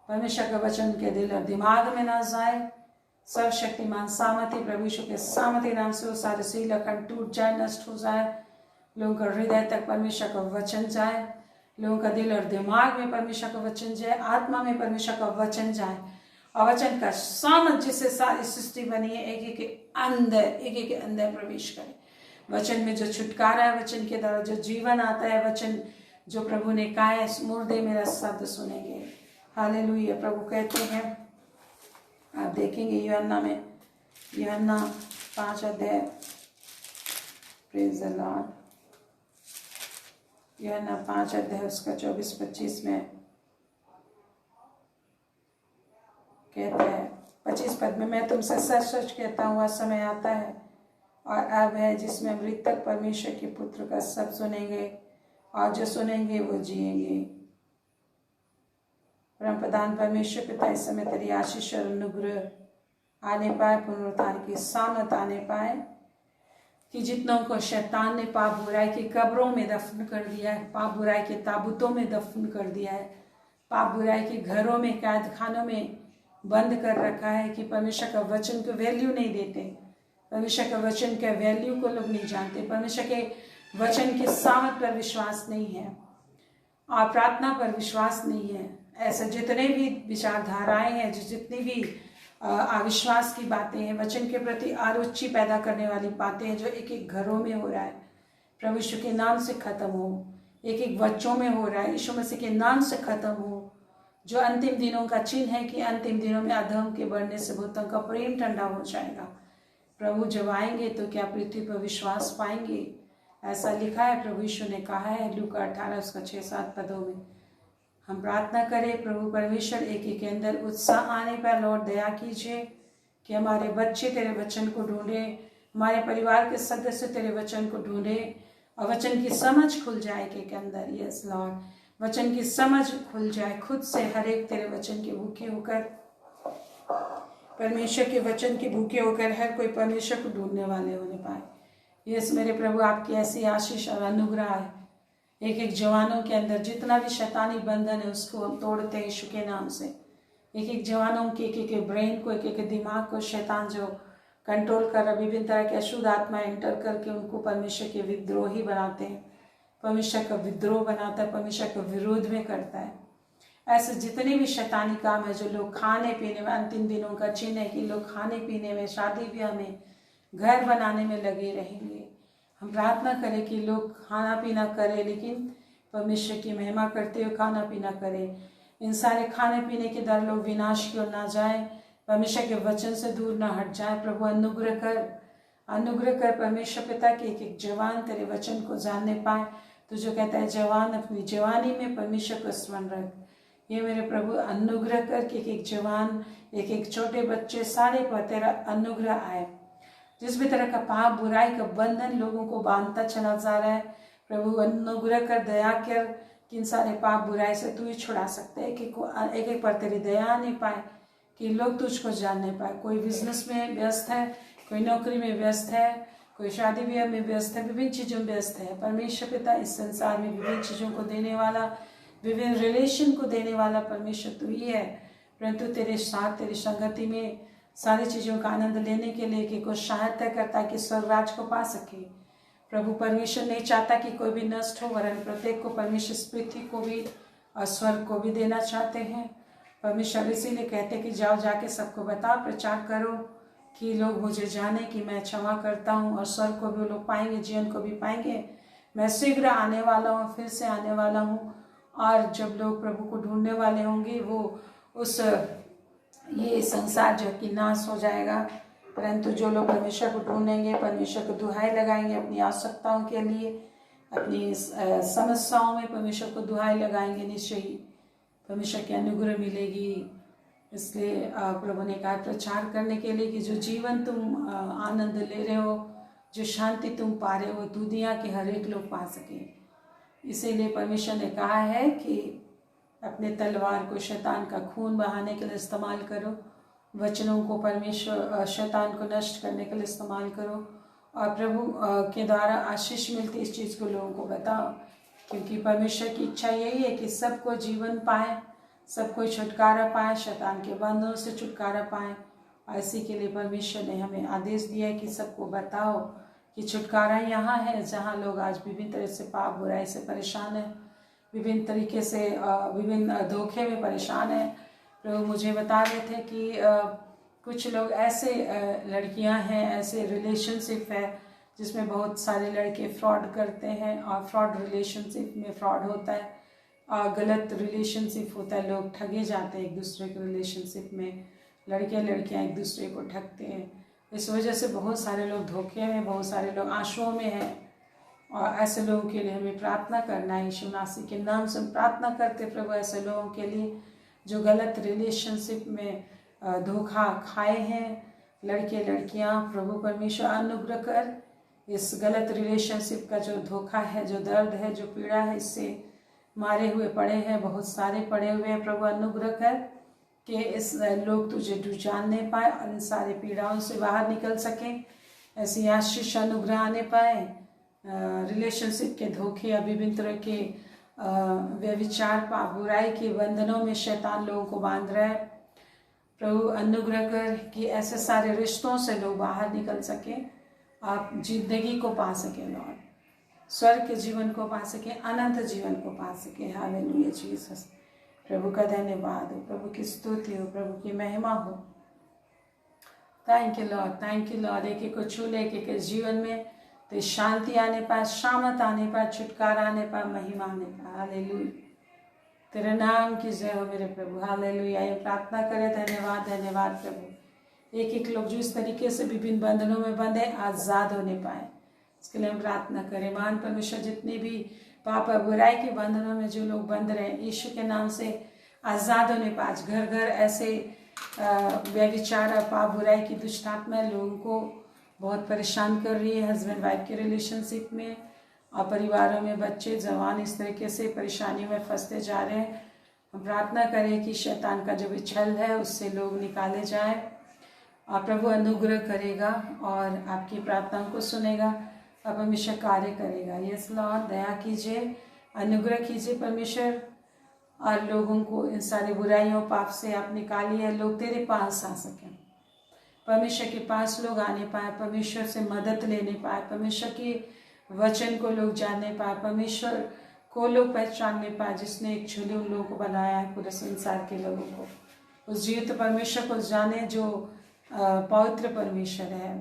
परमेश्वर का वचन उनके दिल और दिमाग में ना जाए। सर्वशक्तिमान सामर्थ्य प्रभु यीशु के सामर्थ्य नाम से वो सारे सील अखंड टूट जाए, नष्ट हो जाए। लोगों का हृदय तक परमेश्वर का वचन जाए, लोगों का दिल और दिमाग में परमेश्वर का वचन जाए, आत्मा में परमेश्वर का वचन जाए। और वचन का सामर्थ्य जिससे सारी सृष्टि बनी है एक एक के अंदर प्रवेश करे। वचन में जो छुटकारा है, वचन के द्वारा जो जीवन आता है, वचन जो प्रभु ने कहा है, मुर्दे मेरा शब्द सुनेंगे। हालेलुया। प्रभु कहते हैं, आप देखेंगे यूहन्ना में, यूहन्ना 5 अध्याय, प्रेज द लॉर्ड, यूहन्ना 5 अध्याय उसका 24-25 में कहता है, 25 पद में, मैं तुमसे सच सच कहता हूँ, वह समय आता है और अब है जिसमें मृतक परमेश्वर के पुत्र का शब्द सुनेंगे, और जो सुनेंगे वो जिएंगे। परम प्रधान परमेश्वर पिता, इस समय तेरी आशीष और अनुग्रह आने पाए, पुनरुत्थान की सामत आने पाए, कि जितनों को शैतान ने पाप बुराई की कब्रों में दफन कर दिया है, पाप बुराई के ताबूतों में दफन कर दिया है, पाप बुराई के घरों में, कैद खानों में बंद कर रखा है, कि परमेश्वर का वचन को वैल्यू नहीं देते, परमेश्वर के वचन के वैल्यू को लोग नहीं जानते, परमेश्वर के वचन की सामत पर विश्वास नहीं है, और प्रार्थना पर विश्वास नहीं है। ऐसे जितने भी विचारधाराएं हैं, जितनी भी अविश्वास की बातें हैं, वचन के प्रति अरुचि पैदा करने वाली बातें हैं, जो एक एक घरों में हो रहा है, प्रभु यीशु के नाम से खत्म हो। एक एक बच्चों में हो रहा है, यीशु मसीह के नाम से खत्म हो। जो अंतिम दिनों का चिन्ह है कि अंतिम दिनों में अधर्म के बढ़ने से भूतों का प्रेम ठंडा हो जाएगा। प्रभु जब आएंगे तो क्या पृथ्वी पर विश्वास पाएंगे? ऐसा लिखा है, प्रभु यीशु ने कहा है लूका 18 उसका 6-7 पदों में। हम प्रार्थना करें, प्रभु परमेश्वर एक एक के अंदर उत्साह आने पर लौट दया कीजिए, कि हमारे बच्चे तेरे वचन को ढूंढे, हमारे परिवार के सदस्य तेरे वचन को ढूंढे, और वचन की समझ खुल जाए के अंदर। यस लॉर्ड, वचन की समझ खुल जाए खुद से, हर एक तेरे वचन के भूखे होकर, परमेश्वर के वचन के भूखे होकर हर कोई परमेश्वर को ढूंढने वाले होने पाए। यस मेरे प्रभु, आपकी ऐसी आशीष और अनुग्रह है। एक एक जवानों के अंदर जितना भी शैतानी बंधन है उसको हम तोड़ते हैं यीशु के नाम से। एक एक जवानों के एक एक ब्रेन को, एक एक दिमाग को शैतान जो कंट्रोल कर रहा, विभिन्न तरह के अशुद्ध आत्मा एंटर करके उनको परमेश्वर के विद्रोही बनाते हैं, परमेश्वर का विद्रोह बनाता है, परमेश्वर के विरोध में करता है। ऐसे जितने भी शैतानी काम है, जो लोग खाने पीने में, अंतिम दिनों का चिन्ह है कि लोग खाने पीने में, शादी ब्याह में, घर बनाने में लगे रहेंगे। हम प्रार्थना करें कि लोग खाना पीना करें, लेकिन परमेश्वर की महिमा करते हुए खाना पीना करें। इन सारे खाने पीने के द्वारा लोग विनाश की ओर ना जाए, परमेश्वर के वचन से दूर ना हट जाए। प्रभु अनुग्रह कर परमेश्वर पिता के एक एक जवान तेरे वचन को जानने पाए। तो जो कहता है जवान अपनी जवानी में परमेश्वर को स्मरण रख, ये मेरे प्रभु अनुग्रह कर कि एक एक जवान, एक एक छोटे बच्चे सारे पर तेरा अनुग्रह आए। जिस भी तरह का पाप बुराई का बंधन लोगों को बांधता चला जा रहा है, प्रभु अनुग्रह कर, दया कर, कि इन सारे पाप बुराई से तू ही छुड़ा सकते है। एक एक पर तेरी दया आने पाए, कि लोग तुझको जानने पाए। कोई बिजनेस में व्यस्त है, कोई नौकरी में व्यस्त है, कोई शादी ब्याह में व्यस्त है, विभिन्न चीज़ों में व्यस्त है। परमेश्वर पिता इस संसार में विभिन्न चीज़ों को देने वाला, विभिन्न रिलेशन को देने वाला परमेश्वर तू ही है। परंतु तेरे साथ, तेरी संगति में सारी चीज़ों का आनंद लेने के लिए कि कुछ सहायता करता है कि स्वर्गराज को पा सके। प्रभु परमेश्वर नहीं चाहता कि कोई भी नष्ट हो, वरन प्रत्येक को परमेश्वर पृथ्वी को भी और स्वर्ग को भी देना चाहते हैं। परमेश्वर इसीलिए कहते कि जाओ, जाके सबको बताओ, प्रचार करो, कि लोग मुझे जाने कि मैं क्षमा करता हूँ, और स्वर्ग को भी वो लोग पाएंगे, जीवन को भी पाएंगे। मैं शीघ्र आने वाला हूँ, फिर से आने वाला हूँ। और जब लोग प्रभु को ढूंढने वाले होंगे, वो उस ये संसार जो कि नाश हो जाएगा, परंतु जो लोग परमेश्वर को ढूंढेंगे, परमेश्वर को दुहाई लगाएंगे अपनी आवश्यकताओं के लिए, अपनी समस्याओं में परमेश्वर को दुहाई लगाएंगे, निश्चय ही परमेश्वर की अनुग्रह मिलेगी। इसलिए प्रभु ने कहा प्रचार करने के लिए कि जो जीवन तुम आनंद ले रहे हो, जो शांति तुम पा रहे हो, दुनिया के हर एक लोग पा सके। इसीलिए परमेश्वर ने कहा है कि अपने तलवार को शैतान का खून बहाने के लिए इस्तेमाल करो, वचनों को परमेश्वर शैतान को नष्ट करने के लिए इस्तेमाल करो, और प्रभु के द्वारा आशीष मिलती इस चीज़ को लोगों को बताओ, क्योंकि परमेश्वर की इच्छा यही है कि सबको जीवन पाए, सबको छुटकारा पाए, शैतान के बंधनों से छुटकारा पाए। और इसी के लिए परमेश्वर ने हमें आदेश दिया है कि सबको बताओ कि छुटकारा यहाँ है, जहाँ लोग आज विभिन्न तरह से पाप बुराई से परेशान है, विभिन्न तरीके से विभिन्न धोखे में परेशान है। प्रभु मुझे बता रहे थे कि कुछ लोग ऐसे लड़कियां हैं, ऐसे रिलेशनशिप है जिसमें बहुत सारे लड़के फ्रॉड करते हैं, और फ्रॉड रिलेशनशिप में फ्रॉड होता है, और गलत रिलेशनशिप होता है, लोग ठगे जाते हैं एक दूसरे के रिलेशनशिप में, लड़के लड़कियां एक दूसरे को ठगते हैं। इस वजह से बहुत सारे लोग धोखे में, बहुत सारे लोग आंसुओं में हैं, और ऐसे लोगों के लिए हमें प्रार्थना करना है। यीशु मसीह के नाम से हम प्रार्थना करते प्रभु ऐसे लोगों के लिए जो गलत रिलेशनशिप में धोखा खाए हैं, लड़के लड़कियां। प्रभु परमेश्वर अनुग्रह कर इस गलत रिलेशनशिप का जो धोखा है, जो दर्द है, जो पीड़ा है, इससे मारे हुए पड़े हैं, बहुत सारे पड़े हुए हैं। प्रभु अनुग्रह कर कि इस लोग तुझे जानने पाए और इन सारे पीड़ाओं से बाहर निकल सकें, ऐसी आशीष अनुग्रह आने पाए। रिलेशनशिप के धोखे या विभिन्न तरह के व्यभिचार पाप बुराई के बंधनों में शैतान लोगों को बांध रहा है। प्रभु अनुग्रह कर कि ऐसे सारे रिश्तों से लोग बाहर निकल सकें, आप जिंदगी को पा सकें लॉर्ड, स्वर्ग के जीवन को पा सकें, अनंत जीवन को पा सकें। Hallelujah Jesus. प्रभु का धन्यवाद हो, प्रभु की स्तुति हो, प्रभु की महिमा हो। Thank you Lord, thank you Lord. एक एक को छू ले, एक एक जीवन में तो शांति आने पाए, शामत आने पाए, छुटकारा आने पाए, महिमा आने पाए। हालेलुया, तेरे नाम की जय हो मेरे प्रभु। हालेलुया। ये प्रार्थना करें, धन्यवाद धन्यवाद प्रभु। एक एक लोग जो इस तरीके से विभिन्न बंधनों में बंधे आजाद होने पाए, इसके लिए हम प्रार्थना करें। मान परमेश्वर जितने भी पाप बुराई के बंधनों में जो लोग बंध रहे हैं, यीशु के नाम से आजाद होने पाए। आज घर घर ऐसे व्यभिचार और पाप बुराई की दुष्ट आत्मा लोगों को बहुत परेशान कर रही है, हस्बैंड वाइफ के रिलेशनशिप में और परिवारों में बच्चे जवान इस तरीके से परेशानी में फंसते जा रहे हैं। हम प्रार्थना करें कि शैतान का जो भी छल है उससे लोग निकाले जाए, और प्रभु अनुग्रह करेगा और आपकी प्रार्थनाओं को सुनेगा, अब हमेशा कार्य करेगा। यस लॉर्ड, दया कीजिए, अनुग्रह कीजिए परमेश्वर, और लोगों को इन सारी बुराइयों पाप से आप निकालिए, लोग तेरे पास आ सकें, परमेश्वर के पास लोग आने पाए, परमेश्वर से मदद लेने पाए, परमेश्वर के वचन को लोग जानने पाए, परमेश्वर को लोग पहचानने पाए, जिसने एक छुले उन लोगों को बनाया है, पूरे संसार के लोगों को उस जीवित परमेश्वर को जाने जो पवित्र परमेश्वर है।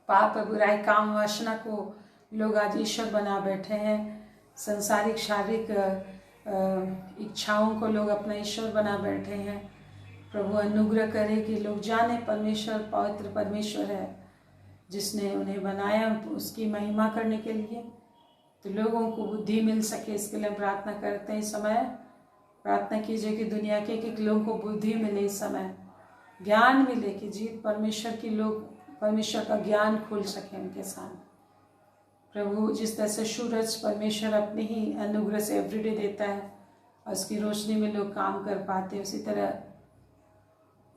पाप बुराई काम वासना को लोग आज ईश्वर बना बैठे हैं, संसारिक शारीरिक इच्छाओं को लोग अपना ईश्वर बना बैठे हैं। प्रभु अनुग्रह करे कि लोग जाने परमेश्वर पवित्र परमेश्वर है, जिसने उन्हें बनाया उसकी महिमा करने के लिए, तो लोगों को बुद्धि मिल सके। इसके लिए प्रार्थना करते हैं। इस समय प्रार्थना कीजिए कि दुनिया के एक लोगों को बुद्धि मिले, इस समय ज्ञान मिले, कि जीत परमेश्वर की लोग परमेश्वर का ज्ञान खुल सके उनके सामने। प्रभु जिस तरह से सूरज परमेश्वर अपने ही अनुग्रह से एवरीडे देता है और उसकी रोशनी में लोग काम कर पाते हैं, उसी तरह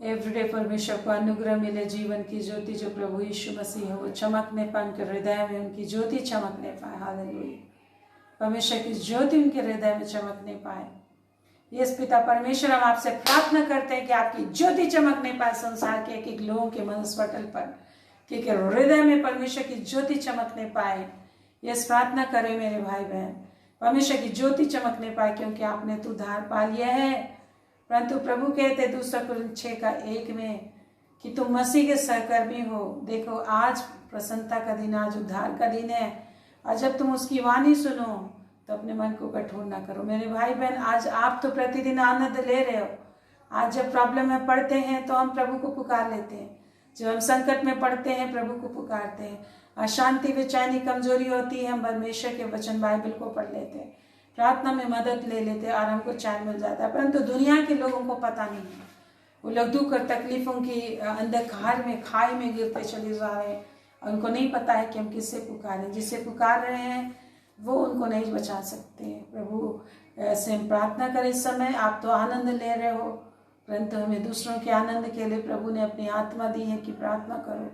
एवरीडे परमेश्वर को अनुग्रह मिले, जीवन की ज्योति जो प्रभु यीशु मसीह है वो चमकने पाए, उनके हृदय में उनकी ज्योति चमकने पाए। हालेलुया, परमेश्वर की ज्योति उनके हृदय में चमकने पाए। यस पिता परमेश्वर, हम आपसे प्रार्थना करते हैं कि आपकी ज्योति चमकने पाए संसार के एक एक लोगों के मनस्पटल पर, कि हृदय में परमेश्वर की ज्योति चमकने पाए। यस प्रार्थना करें मेरे भाई बहन, परमेश्वर की ज्योति चमकने पाए, क्योंकि आपने तो उद्धार पा लिया है। परंतु प्रभु कहते 2 कुरिन्थियों 6:1 में कि तुम मसीह के सहकर्मी हो। देखो आज प्रसन्नता का दिन, आज उद्धार का दिन है, और जब तुम उसकी वाणी सुनो तो अपने मन को कठोर ना करो। मेरे भाई बहन, आज आप तो प्रतिदिन आनंद ले रहे हो। आज जब प्रॉब्लम में पड़ते हैं तो हम प्रभु को पुकार लेते हैं, जब हम संकट में पड़ते हैं प्रभु को पुकारते हैं, अशांति बेचैनी कमजोरी होती है, हम परमेश्वर के वचन बाइबल को पढ़ लेते हैं, प्रार्थना में मदद ले लेते हैं और हमको चैन मिल जाता है। परंतु दुनिया के लोगों को पता नहीं है, वो लोग दुख और तकलीफों की अंधकार में, खाई में गिरते चले जा रहे हैं और उनको नहीं पता है कि हम किससे पुकारें। जिससे पुकार रहे हैं वो उनको नहीं बचा सकते। प्रभु से हम प्रार्थना करें। इस समय आप तो आनंद ले रहे हो, परंतु हमें दूसरों के आनंद के लिए प्रभु ने अपनी आत्मा दी है कि प्रार्थना करो।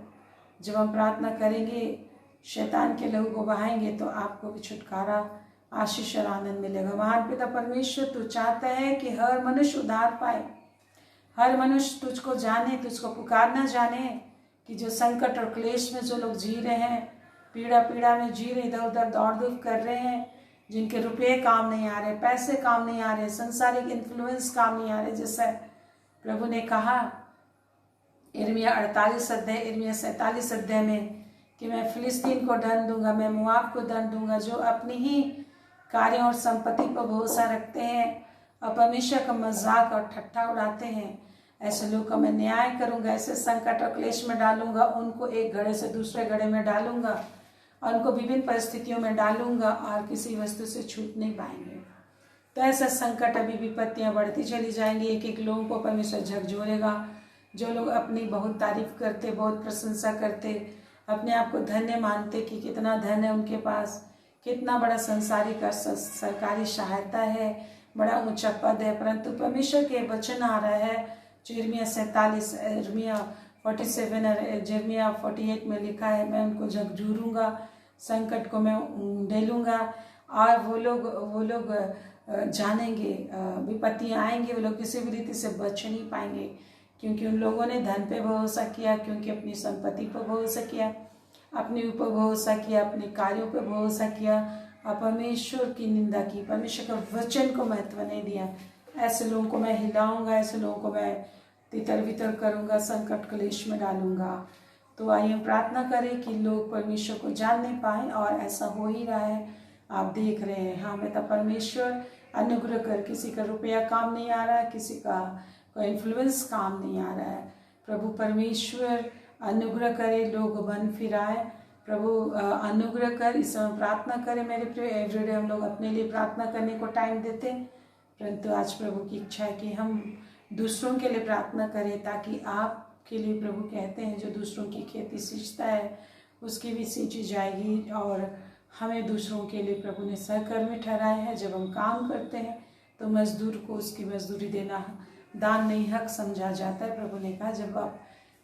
जब हम प्रार्थना करेंगे, शैतान के लोगों को बहाएंगे, तो आपको भी छुटकारा, आशीष और आनंद मिलेगा। महान पिता परमेश्वर, तू चाहता है कि हर मनुष्य उद्धार पाए, हर मनुष्य तुझको जाने, तुझको पुकारना जाने। कि जो संकट और क्लेश में जो लोग जी रहे हैं, पीड़ा में जी रहे, इधर उधर दौड़ धूप कर रहे हैं, जिनके रुपये काम नहीं आ रहे, पैसे काम नहीं आ रहे, संसारिक इन्फ्लुएंस काम नहीं आ रहे, जैसे प्रभु ने कहा यिर्मयाह 48 अध्याय, यिर्मयाह 47 अध्याय में कि मैं फिलिस्तीन को दंड दूंगा, मैं मोआब को दंड दूंगा, जो अपनी ही कार्यों और संपत्ति पर भरोसा रखते हैं और परमेश्वर का मजाक और ठट्ठा उड़ाते हैं, ऐसे लोग का मैं न्याय करूंगा, ऐसे संकट और क्लेश में डालूंगा, उनको एक घड़े से दूसरे घड़े में डालूंगा और उनको विभिन्न परिस्थितियों में डालूंगा और किसी वस्तु से छूट नहीं पाएंगे। तो ऐसा संकट, अभी विपत्तियां बढ़ती चली जाएंगी, एक एक लोगों को परमेश्वर झकझोरेगा। जो लोग अपनी बहुत तारीफ करते, बहुत प्रशंसा करते, अपने आप को धन्य मानते कि कितना धन है उनके पास, कितना बड़ा संसारिक और सरकारी सहायता है, बड़ा ऊंचा पद है, परंतु परमेश्वर के वचन आ रहा है जो यिर्मयाह 47, यिर्मयाह 47 और यिर्मयाह 48 में लिखा है, मैं उनको झकझोरूंगा, संकट को मैं ढेलूंगा और वो लोग जानेंगे, विपत्तियाँ आएंगे, वो लोग किसी भी रीति से बच नहीं पाएंगे, क्योंकि उन लोगों ने धन पे भरोसा किया, क्योंकि अपनी संपत्ति पर भरोसा किया, अपने ऊपर भरोसा किया, अपने कार्यों पर भरोसा किया और परमेश्वर की निंदा की, परमेश्वर के वचन को महत्व नहीं दिया। ऐसे लोगों को मैं हिलाऊंगा, ऐसे लोगों को मैं तितर बितर करूंगा, संकट क्लेश में डालूंगा। तो आइए हम प्रार्थना करें कि लोग परमेश्वर को जान नहीं पाए, और ऐसा हो ही रहा है, आप देख रहे हैं। हाँ बेटा, परमेश्वर अनुग्रह कर, किसी का रुपया काम नहीं आ रहा है, किसी का कोई इन्फ्लुएंस काम नहीं आ रहा है, प्रभु परमेश्वर अनुग्रह करे, लोग मन फिराए, प्रभु अनुग्रह कर। इस समय प्रार्थना करें मेरे प्रिय। एवरीडे हम लोग अपने लिए प्रार्थना करने को टाइम देते, परंतु आज प्रभु की इच्छा है कि हम दूसरों के लिए प्रार्थना करें, ताकि आपके लिए प्रभु कहते हैं जो दूसरों की खेती सींचता है उसकी भी सींची जाएगी, और हमें दूसरों के लिए प्रभु ने सहकर्मी ठहराए हैं। जब हम काम करते हैं तो मजदूर को उसकी मजदूरी देना दान नहीं, हक समझा जाता है। प्रभु ने कहा जब आप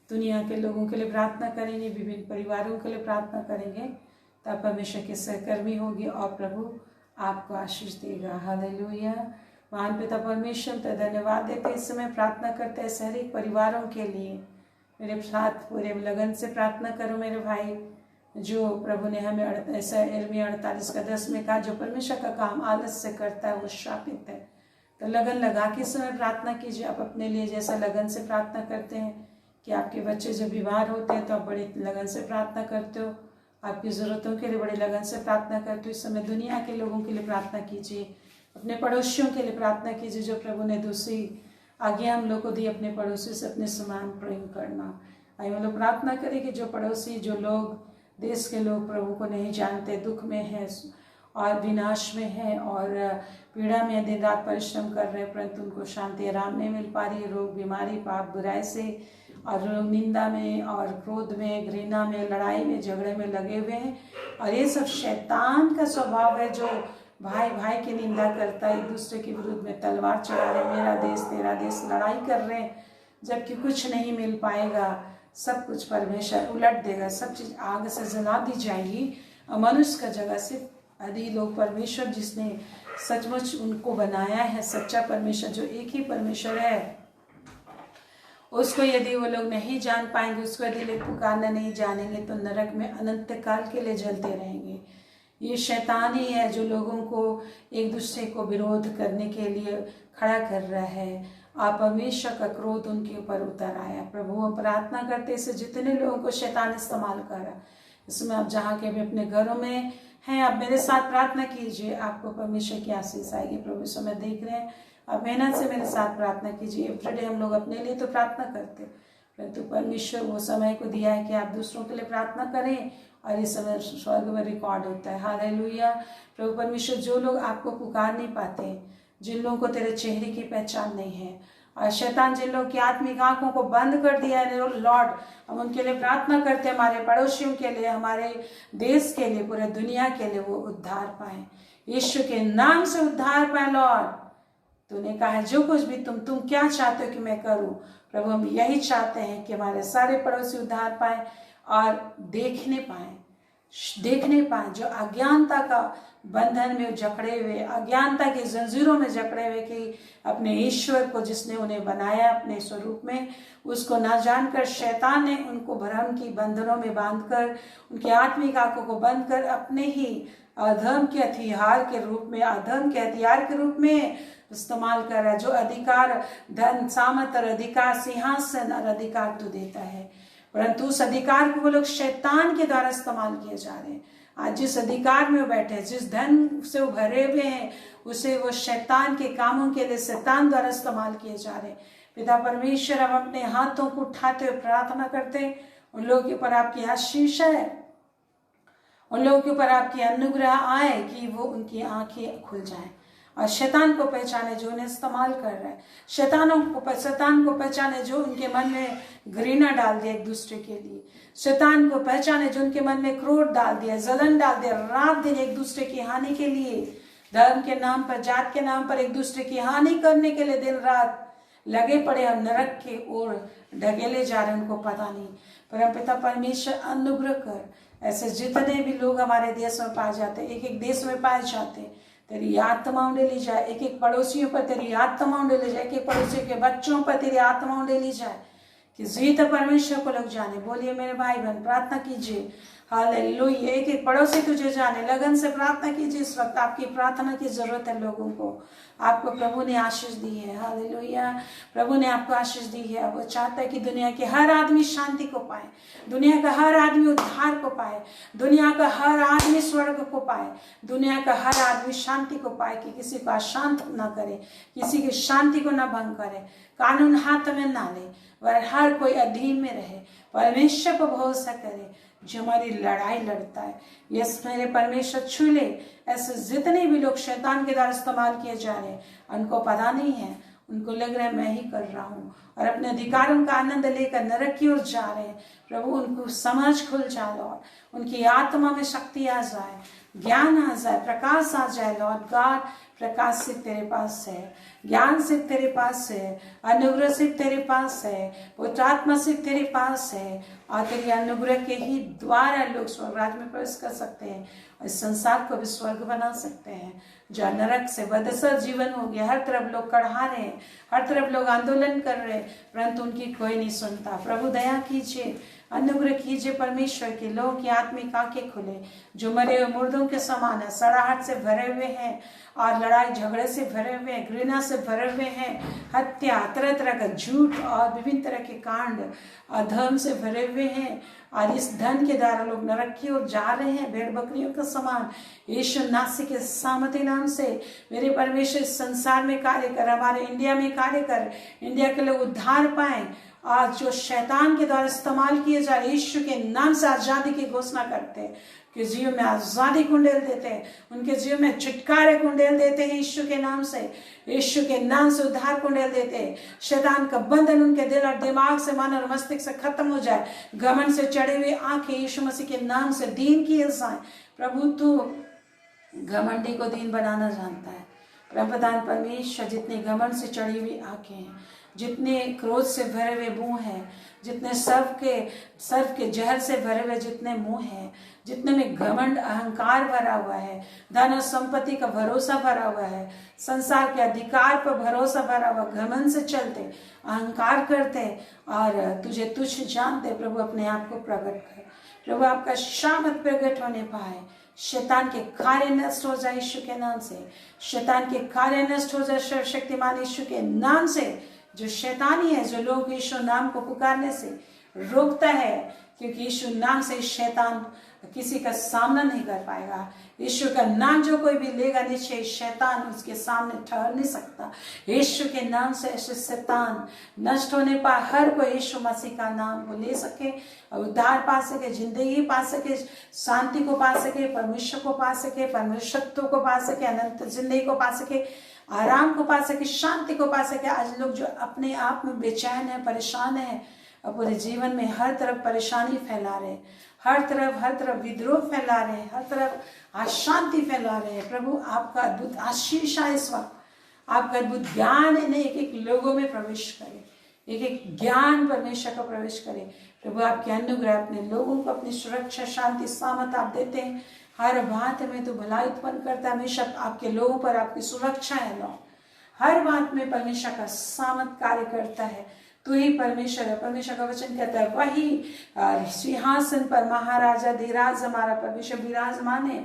दुनिया के लोगों के लिए प्रार्थना करेंगे, विभिन्न परिवारों के लिए प्रार्थना करेंगे, तब परमेश्वर के सहकर्मी होगी और प्रभु आपको आशीष देगा। हालेलुया। महान पिता परमेश्वर, तो धन्यवाद देते इस समय प्रार्थना करते हैं शहरी परिवारों के लिए। मेरे साथ पूरे लगन से प्रार्थना करो मेरे भाई, जो प्रभु ने हमें ऐसा यिर्मयाह 48:10 में कहा, जो परमेश्वर का काम आलस से करता है वो श्रापित है। तो लगन लगा के इस समय प्रार्थना कीजिए। आप अपने लिए जैसा लगन से प्रार्थना करते हैं कि आपके बच्चे जब बीमार होते हैं तो आप बड़ी लगन से प्रार्थना करते हो, आपकी ज़रूरतों के लिए बड़ी लगन से प्रार्थना करते हो। इस समय दुनिया के लोगों के लिए प्रार्थना कीजिए, अपने पड़ोसियों के लिए प्रार्थना कीजिए, जो प्रभु ने दूसरी आज्ञा हम लोग को दी, अपने पड़ोसी से अपने समान प्रेम करना। आइए हम लोग प्रार्थना करें कि जो पड़ोसी, जो लोग, देश के लोग प्रभु को नहीं जानते, दुख में हैं और विनाश में हैं और पीड़ा में दिन रात परिश्रम कर रहे हैं, परंतु उनको शांति आराम नहीं मिल पा रही, रोग बीमारी पाप बुराई से, और लोग निंदा में और क्रोध में, घृणा में, लड़ाई में, झगड़े में लगे हुए हैं। और ये सब शैतान का स्वभाव है, जो भाई भाई की निंदा करता है, एक दूसरे के विरुद्ध में तलवार चला रहे, मेरा देश तेरा देश, लड़ाई कर रहे हैं, जबकि कुछ नहीं मिल पाएगा। सब कुछ परमेश्वर उलट देगा, सब चीज़ आग से जला दी जाएगी और मनुष्य का जगह सिर्फ यदि लोग परमेश्वर जिसने सचमुच उनको बनाया है, सच्चा परमेश्वर जो एक ही परमेश्वर है, उसको यदि वो लोग नहीं जान पाएंगे, उसको यदि लोग पुकारना नहीं जानेंगे, तो नरक में अनंत काल के लिए जलते रहेंगे। ये शैतान ही है जो लोगों को एक दूसरे को विरोध करने के लिए खड़ा कर रहा है आप परमेश्वर का क्रोध उनके ऊपर उतर आया। प्रभु हम प्रार्थना करते इसे जितने लोगों को शैतान इस्तेमाल कर रहा है, इसमें आप जहाँ के भी अपने घरों में हैं, आप मेरे साथ प्रार्थना कीजिए, आपको परमेश्वर की आशीष आएगी। प्रभु समय देख रहे हैं, आप मेहनत से मेरे साथ प्रार्थना कीजिए। एवरीडे हम लोग अपने लिए तो प्रार्थना करते, परंतु परमेश्वर वो समय को दिया है कि आप दूसरों के लिए प्रार्थना करें और इस समय स्वर्ग में रिकॉर्ड होता है। हालेलुया। प्रभु परमेश्वर, जो लोग आपको पुकार नहीं पाते, जिन लोगों को तेरे चेहरे की पहचान नहीं है, और शैतान जिन लोगों की आत्मिक आंखों को बंद कर दिया है लॉर्ड, हम उनके लिए प्रार्थना करते हैं, हमारे पड़ोसियों के लिए, हमारे देश के लिए, पूरे दुनिया के लिए वो उद्धार पाए, यीशु के नाम से उद्धार पाए। लॉर्ड तूने कहा है जो कुछ भी तुम क्या चाहते हो कि मैं करूं, प्रभु हम यही चाहते हैं कि हमारे सारे पड़ोसी उद्धार पाए और देखने पाए जो अज्ञानता का बंधन में जकड़े हुए, अज्ञानता की जंजीरों में जकड़े हुए, कि अपने ईश्वर को जिसने उन्हें बनाया अपने स्वरूप में, उसको ना जानकर शैतान ने उनको भ्रम की बंधनों में बांधकर, उनकी आत्मिक आंखों को बंद कर अपने ही अधर्म के हथियार के रूप में इस्तेमाल कर रहा है। जो अधिकार, धन, सामर्थ और अधिकार, सिंहासन और अधिकार तू देता है, परंतु उस अधिकार को वो लोग शैतान के द्वारा इस्तेमाल किए जा रहे हैं। आज जिस अधिकार में वो बैठे हैं, जिस धन से वो भरे हुए हैं, उसे वो शैतान के कामों के लिए शैतान द्वारा इस्तेमाल किए जा रहे हैं। पिता परमेश्वर, हम अपने हाथों को उठाते हुए प्रार्थना करते हैं, उन लोगों के ऊपर आपकी आशीष है, उन लोगों के ऊपर आपकी अनुग्रह आए कि वो उनकी आंखें खुल जाएं और शैतान को पहचाने जो उन्हें इस्तेमाल कर रहा है, शैतान को पहचाने जो उनके मन में घृणा डाल दिया एक दूसरे के लिए, शैतान को पहचाने जो उनके मन में क्रोध डाल दिया, जलन डाल दिया, रात दिन एक दूसरे की हानि के लिए, धर्म के नाम पर, जात के नाम पर एक दूसरे की हानि करने के लिए दिन रात लगे पड़े और नरक के ओर ढकेले जा रहे, उनको पता नहीं। परमपिता परमेश्वर अनुग्रह कर, ऐसे जितने भी लोग हमारे देश में पाए जाते, एक देश में पाए जाते, तेरी आत्मा उंडेली जाए, एक पड़ोसियों पर तेरी आत्मा उंडेली जाए, एक पड़ोसियों के बच्चों पर तेरी आत्मा उंडेली जाए, कि जीत परमेश्वर को लोग जाने। बोलिए मेरे भाई बहन, प्रार्थना कीजिए। हालेलुया। एक पड़ोसी तुझे जाने, लगन से प्रार्थना कीजिए। इस वक्त आपकी प्रार्थना की जरूरत है लोगों को, आपको प्रभु ने आशीष दी है। हालेलुया। प्रभु ने आपको आशीष दी है। वो चाहता है कि दुनिया के हर आदमी शांति को पाए, दुनिया का हर आदमी उद्धार को पाए, दुनिया का हर आदमी स्वर्ग को पाए, दुनिया का हर आदमी शांति को पाए, कि किसी को अशांत ना करे, किसी की शांति को ना भंग करे, कानून हाथ में ना ले, वह हर कोई अधीन में रहे, परमेश्वर पर भरोसा करे जो हमारी लड़ाई लड़ता है। यस मेरे परमेश्वर छू ले ऐसे जितने भी लोग शैतान के द्वारा इस्तेमाल किए जा रहे हैं, उनको पता नहीं है, उनको लग रहा है मैं ही कर रहा हूँ, और अपने अधिकारों का आनंद लेकर नरक की ओर जा रहे हैं। प्रभु उनको समझ खुल जाए लॉर्ड, उनकी आत्मा में शक्ति आ जाए, ज्ञान आ जाए, प्रकाश आ जाए लॉर्ड गॉड। प्रकाश सिर्फ तेरे पास है, ज्ञान सिर्फ तेरे पास है, अनुग्रह सिर्फ तेरे पास है, पवित्र आत्मा सिर्फ तेरे पास है, और तेरी अनुग्रह के ही द्वारा लोग स्वर्ग राज्य में प्रवेश कर सकते हैं, और इस संसार को भी स्वर्ग बना सकते हैं। जो नरक से बदसर जीवन हो गया, हर तरफ लोग कढ़ा रहे हैं, हर तरफ लोग आंदोलन कर रहे हैं, परंतु उनकी कोई नहीं सुनता। प्रभु दया कीजिए, अनुग्रह कीजिए परमेश्वर के लोगों की आत्मिक आंखें खुले, जो मरे हुए मुर्दों के समान है, सड़ाहट से भरे हुए हैं, और लड़ाई झगड़े से भरे हुए हैं, घृणा से भरे हुए हैं, हत्या, तरह तरह का झूठ और विभिन्न तरह के कांड, अधर्म से भरे हुए हैं, और इस धन के द्वारा लोग नरक की ओर जा रहे हैं भेड़ बकरियों का समान। यीशु नासी के सामर्थ्य नाम से मेरे परमेश्वर इस संसार में कार्य कर, हमारे इंडिया में कार्य कर, इंडिया के लोग उद्धार पाए, आज जो शैतान के द्वारा इस्तेमाल किए जा रहे, यीशु के नाम से आजादी की घोषणा करते हैं, कि जीव में आजादी कुंडेल देते हैं, उनके जीव में छुटकारे कुंडेल देते हैं यीशु के नाम से, यीशु के नाम से उद्धार कुंडेल देते हैं। शैतान का बंधन उनके दिल और दिमाग से, मन और मस्तिष्क से खत्म हो जाए, घमंड से चढ़ी हुई आंखें यीशु मसीह के नाम से दीन किए जाए। प्रभु तू घमंडी को दीन बनाना जानता है। प्रभुदान परमेश्वर, जितनी घमंड से चढ़ी हुई आंखें हैं, जितने क्रोध से भरे हुए मुंह हैं, जितने सर्व के जहर से भरे हुए जितने मुंह हैं, जितने में घमंड अहंकार भरा हुआ है, धन और संपत्ति का भरोसा भरा हुआ है, संसार के अधिकार पर भरोसा भरा हुआ, घमंड से चलते, अहंकार करते और तुझे तुच्छ जानते, प्रभु अपने आप को प्रकट कर। प्रभु आपका शामत प्रकट होने पाए, शैतान के कार्य नष्ट हो जाए यीशु के नाम से, शैतान के कार्य नष्ट हो जाए सर्वशक्तिमान यीशु के नाम से। जो शैतानी है, जो लोग यीशु नाम को पुकारने से रोकता है, क्योंकि यीशु नाम से शैतान किसी का सामना नहीं कर पाएगा। यीशु का नाम जो कोई भी लेगा, निश्चय शैतान उसके सामने ठहर नहीं सकता। यीशु के नाम से ऐसे शैतान नष्ट होने पर हर कोई यीशु मसीह का नाम को ले सके और उद्धार पा सके, जिंदगी पा सके, शांति को पा सके, परमेश्वर को पा सके, परमेश्वरत्व को पा सके, अनंत जिंदगी को पा सके, आराम को पा सके, शांति को पा सके। आज लोग जो अपने आप में बेचैन है, परेशान है, और पूरे जीवन में हर तरफ परेशानी फैला रहे, हर तरफ विद्रोह फैला रहे, हर तरफ अशांति फैला रहे हैं। प्रभु आपका अद्भुत आशीष है इस वक्त, आपका अद्भुत ज्ञान इन्हें एक एक लोगों में प्रवेश करे, एक एक ज्ञान परमेश्वर का प्रवेश करे। प्रभु आपके अनुग्रह अपने लोगों को अपनी सुरक्षा, शांति, सामर्थ आप देते हैं। हर बात में तो भलाई उत्पन्न करता है। हमेशा आपके लोगों पर आपकी सुरक्षा है लॉर्ड। हर बात में परमेश्वर का सामर्थ कार्य करता है। तू ही परमेश्वर है। परमेश्वर का वचन कहता है वही सिंहासन पर महाराजा धीराज हमारा परमेश्वर विराजमान है।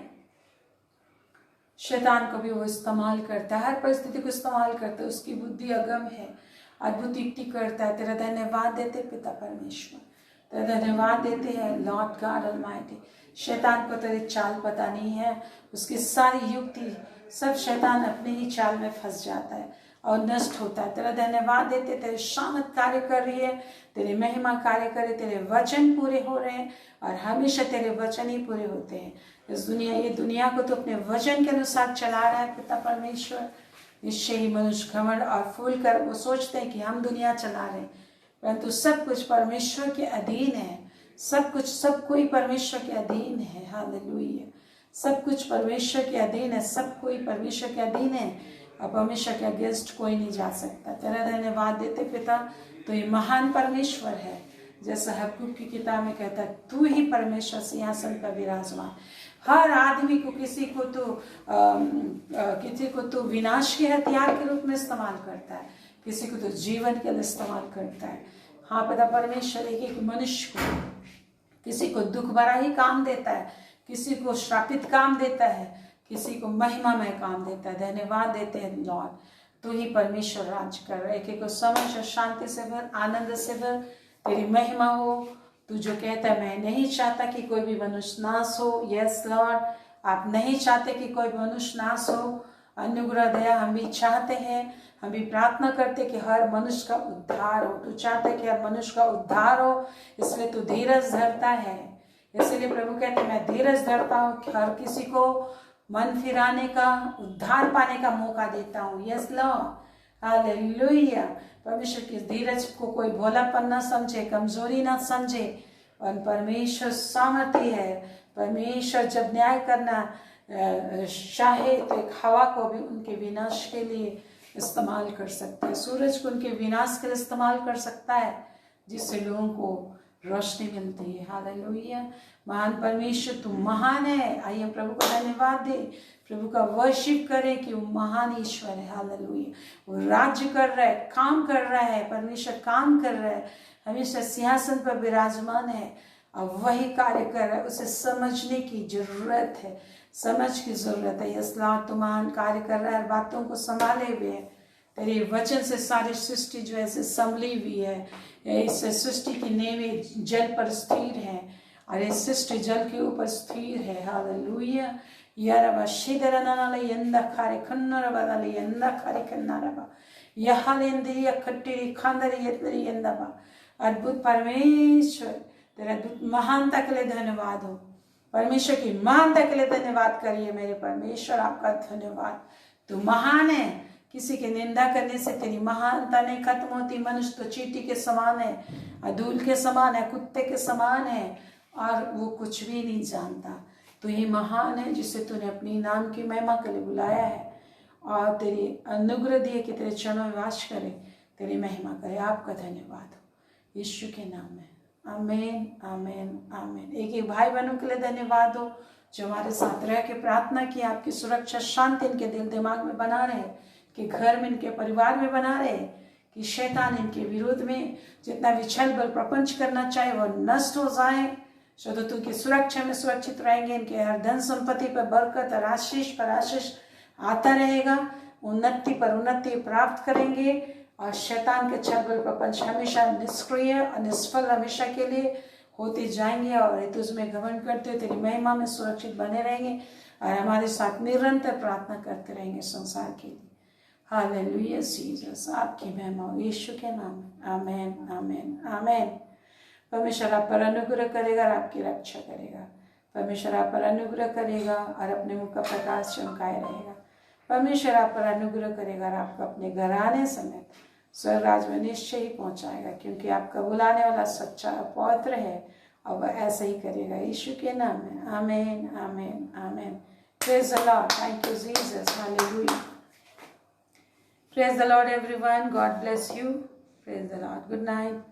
शैतान को भी वो इस्तेमाल करता है, हर परिस्थिति को इस्तेमाल करता है। उसकी बुद्धि अगम है, अद्भुत युक्ति करता है। तेरा धन्यवाद देते पिता परमेश्वर, तेरा धन्यवाद देते हैं लॉर्ड गॉड ऑलमाइटी। शैतान को तेरी चाल पता नहीं है, उसकी सारी युक्ति सब शैतान अपने ही चाल में फंस जाता है और नष्ट होता है। तेरा धन्यवाद देते, तेरे शामत कार्य कर रही है, तेरे महिमा कार्य करे, तेरे वचन पूरे हो रहे हैं और हमेशा तेरे वचन ही पूरे होते हैं। ये दुनिया को तो अपने वचन के अनुसार चला रहा है पिता परमेश्वर। निश्चय ही मनुष्य घमंड और फूल कर वो सोचते हैं कि हम दुनिया चला रहे हैं, परंतु सब कुछ परमेश्वर के अधीन है। सब कुछ, सब कोई परमेश्वर के अधीन है। हालेलुया। सब कुछ परमेश्वर के अधीन है, सब कोई परमेश्वर के अधीन है और परमेश्वर के अगेंस्ट कोई नहीं जा सकता। तेरा धन्यवाद देते पिता, तो ये महान परमेश्वर है। जैसा हबक्कूक की किताब में कहता है, तू ही परमेश्वर सिंहासन पर विराजमान। हर आदमी को किसी को तो विनाश के हथियार के रूप में इस्तेमाल करता है, किसी को तो जीवन के लिए इस्तेमाल करता है। हाँ पिता परमेश्वर एक एक मनुष्य को, किसी को दुख भरा ही काम देता है, किसी को श्रापित काम देता है, किसी को महिमामय काम देता है। धन्यवाद देते हैं लॉर्ड, तू ही परमेश्वर राज कर रहा है। एक एक को समझ और शांति से भर, आनंद से भर, तेरी महिमा हो। तू जो कहता है, मैं नहीं चाहता कि कोई भी मनुष्य नाश हो। यस लॉर्ड, आप नहीं चाहते कि कोई मनुष्य नाश हो। अनुग्रह दया हम भी चाहते हैं, हम भी प्रार्थना करते कि हर मनुष्य का उद्धार हो। तू चाहते कि हर मनुष्य का उद्धार हो, इसलिए तू धीरज धरता है। इसलिए प्रभु कहते मैं धीरज धरता हूँ, हर किसी को मन फिराने का, उद्धार पाने का मौका देता हूँ। Yes Lord, hallelujah. परमेश्वर की धीरज को कोई भोलापन ना समझे, कमजोरी ना समझे, और परमेश्वर सामर्थ्य है। परमेश्वर जब न्याय करना चाहे तो एक हवा को भी उनके विनाश के लिए इस्तेमाल कर सकता है, सूरज को उनके विनाश के लिए इस्तेमाल कर सकता है, जिससे लोगों को रोशनी मिलती है। हालेलुया। महान परमेश्वर तू महान है। आइए प्रभु को धन्यवाद दे, प्रभु का वर्शिप करें कि वो महान ईश्वर है। हालेलुया। वो राज्य कर रहा है, काम कर रहा है, परमेश्वर काम कर रहा है, हमेशा सिंहासन पर विराजमान है और वही कार्य कर रहा है। उसे समझने की जरूरत है, समझ की जरूरत है। यस लॉर्ड, तू महान कार्य कर रहा है, बातों को संभाले हुए है। तेरे वचन से सारी सृष्टि जो है संभली हुई है। इस सृष्टि की नींवें जल पर स्थिर है और इस सृष्टि जल के ऊपर स्थिर है। हालेलुया। यारबा शिदरनाला यंदा खारे खन्नरबाला यंदा खारे खन्नरबा यहालेंद्रिया खट्टी खांदरी यतरी यंदाबा। अद्भुत परमेश्वर, तेरा अद्भुत महानता के लिए धन्यवाद हो। परमेश्वर की महानता के लिए धन्यवाद करिए मेरे परमेश्वर, आपका धन्यवाद। तू महान है, किसी की निंदा करने से तेरी महानता नहीं खत्म होती। मनुष्य तो चींटी के समान है, अधूल के समान है, कुत्ते के समान है और वो कुछ भी नहीं जानता। तू ही महान है, जिसे तूने अपनी नाम की महिमा के लिए बुलाया है और तेरी अनुग्रह दिए कि तेरे चरणों में वास करे, तेरी महिमा करे। आपका धन्यवाद हो यीशु के नाम में। आमीन, आमीन, आमीन। एक एक भाई बहनों के लिए धन्यवाद हो जो हमारे साथ रह के प्रार्थना की। आपकी सुरक्षा शांति इनके दिल दिमाग में बना रहे, कि घर में, इनके परिवार में बना रहे, कि शैतान इनके विरोध में जितना भी छल बल प्रपंच करना चाहे वो नष्ट हो जाए। तो की सुरक्षा में सुरक्षित रहेंगे। इनके हर धन संपत्ति पर बरकत और आशीष पर आशीष आता रहेगा। उन्नति पर उन्नति प्राप्त करेंगे और शैतान के छल प्रपंच हमेशा निष्क्रिय और निष्फल हमेशा के लिए होते जाएंगे और तुझमें घमंड करते हुए तेरी महिमा में सुरक्षित बने रहेंगे और हमारे साथ निरंतर प्रार्थना करते रहेंगे संसार के लिए। हालेलुया जीसस, आपकी महिमा हो यीशु के नाम में। आमेन आमेन आमेन। परमेश्वर आप पर अनुग्रह करेगा और आपकी रक्षा करेगा। परमेश्वर आप पर अनुग्रह करेगा और अपने मुख का प्रकाश चमकाए रहेगा। परमेश्वर आप पर अनुग्रह करेगा और आपको अपने घराने समेत स्वर्ग राज में निश्चय ही पहुंचाएगा, क्योंकि आपका बुलाने वाला सच्चा पवित्र है और वह ऐसा ही करेगा यीशु के नाम में। Amen amen amen. Praise the lord. Thank you Jesus. Hallelujah. Praise the lord everyone. God bless you. Praise the lord. Good night.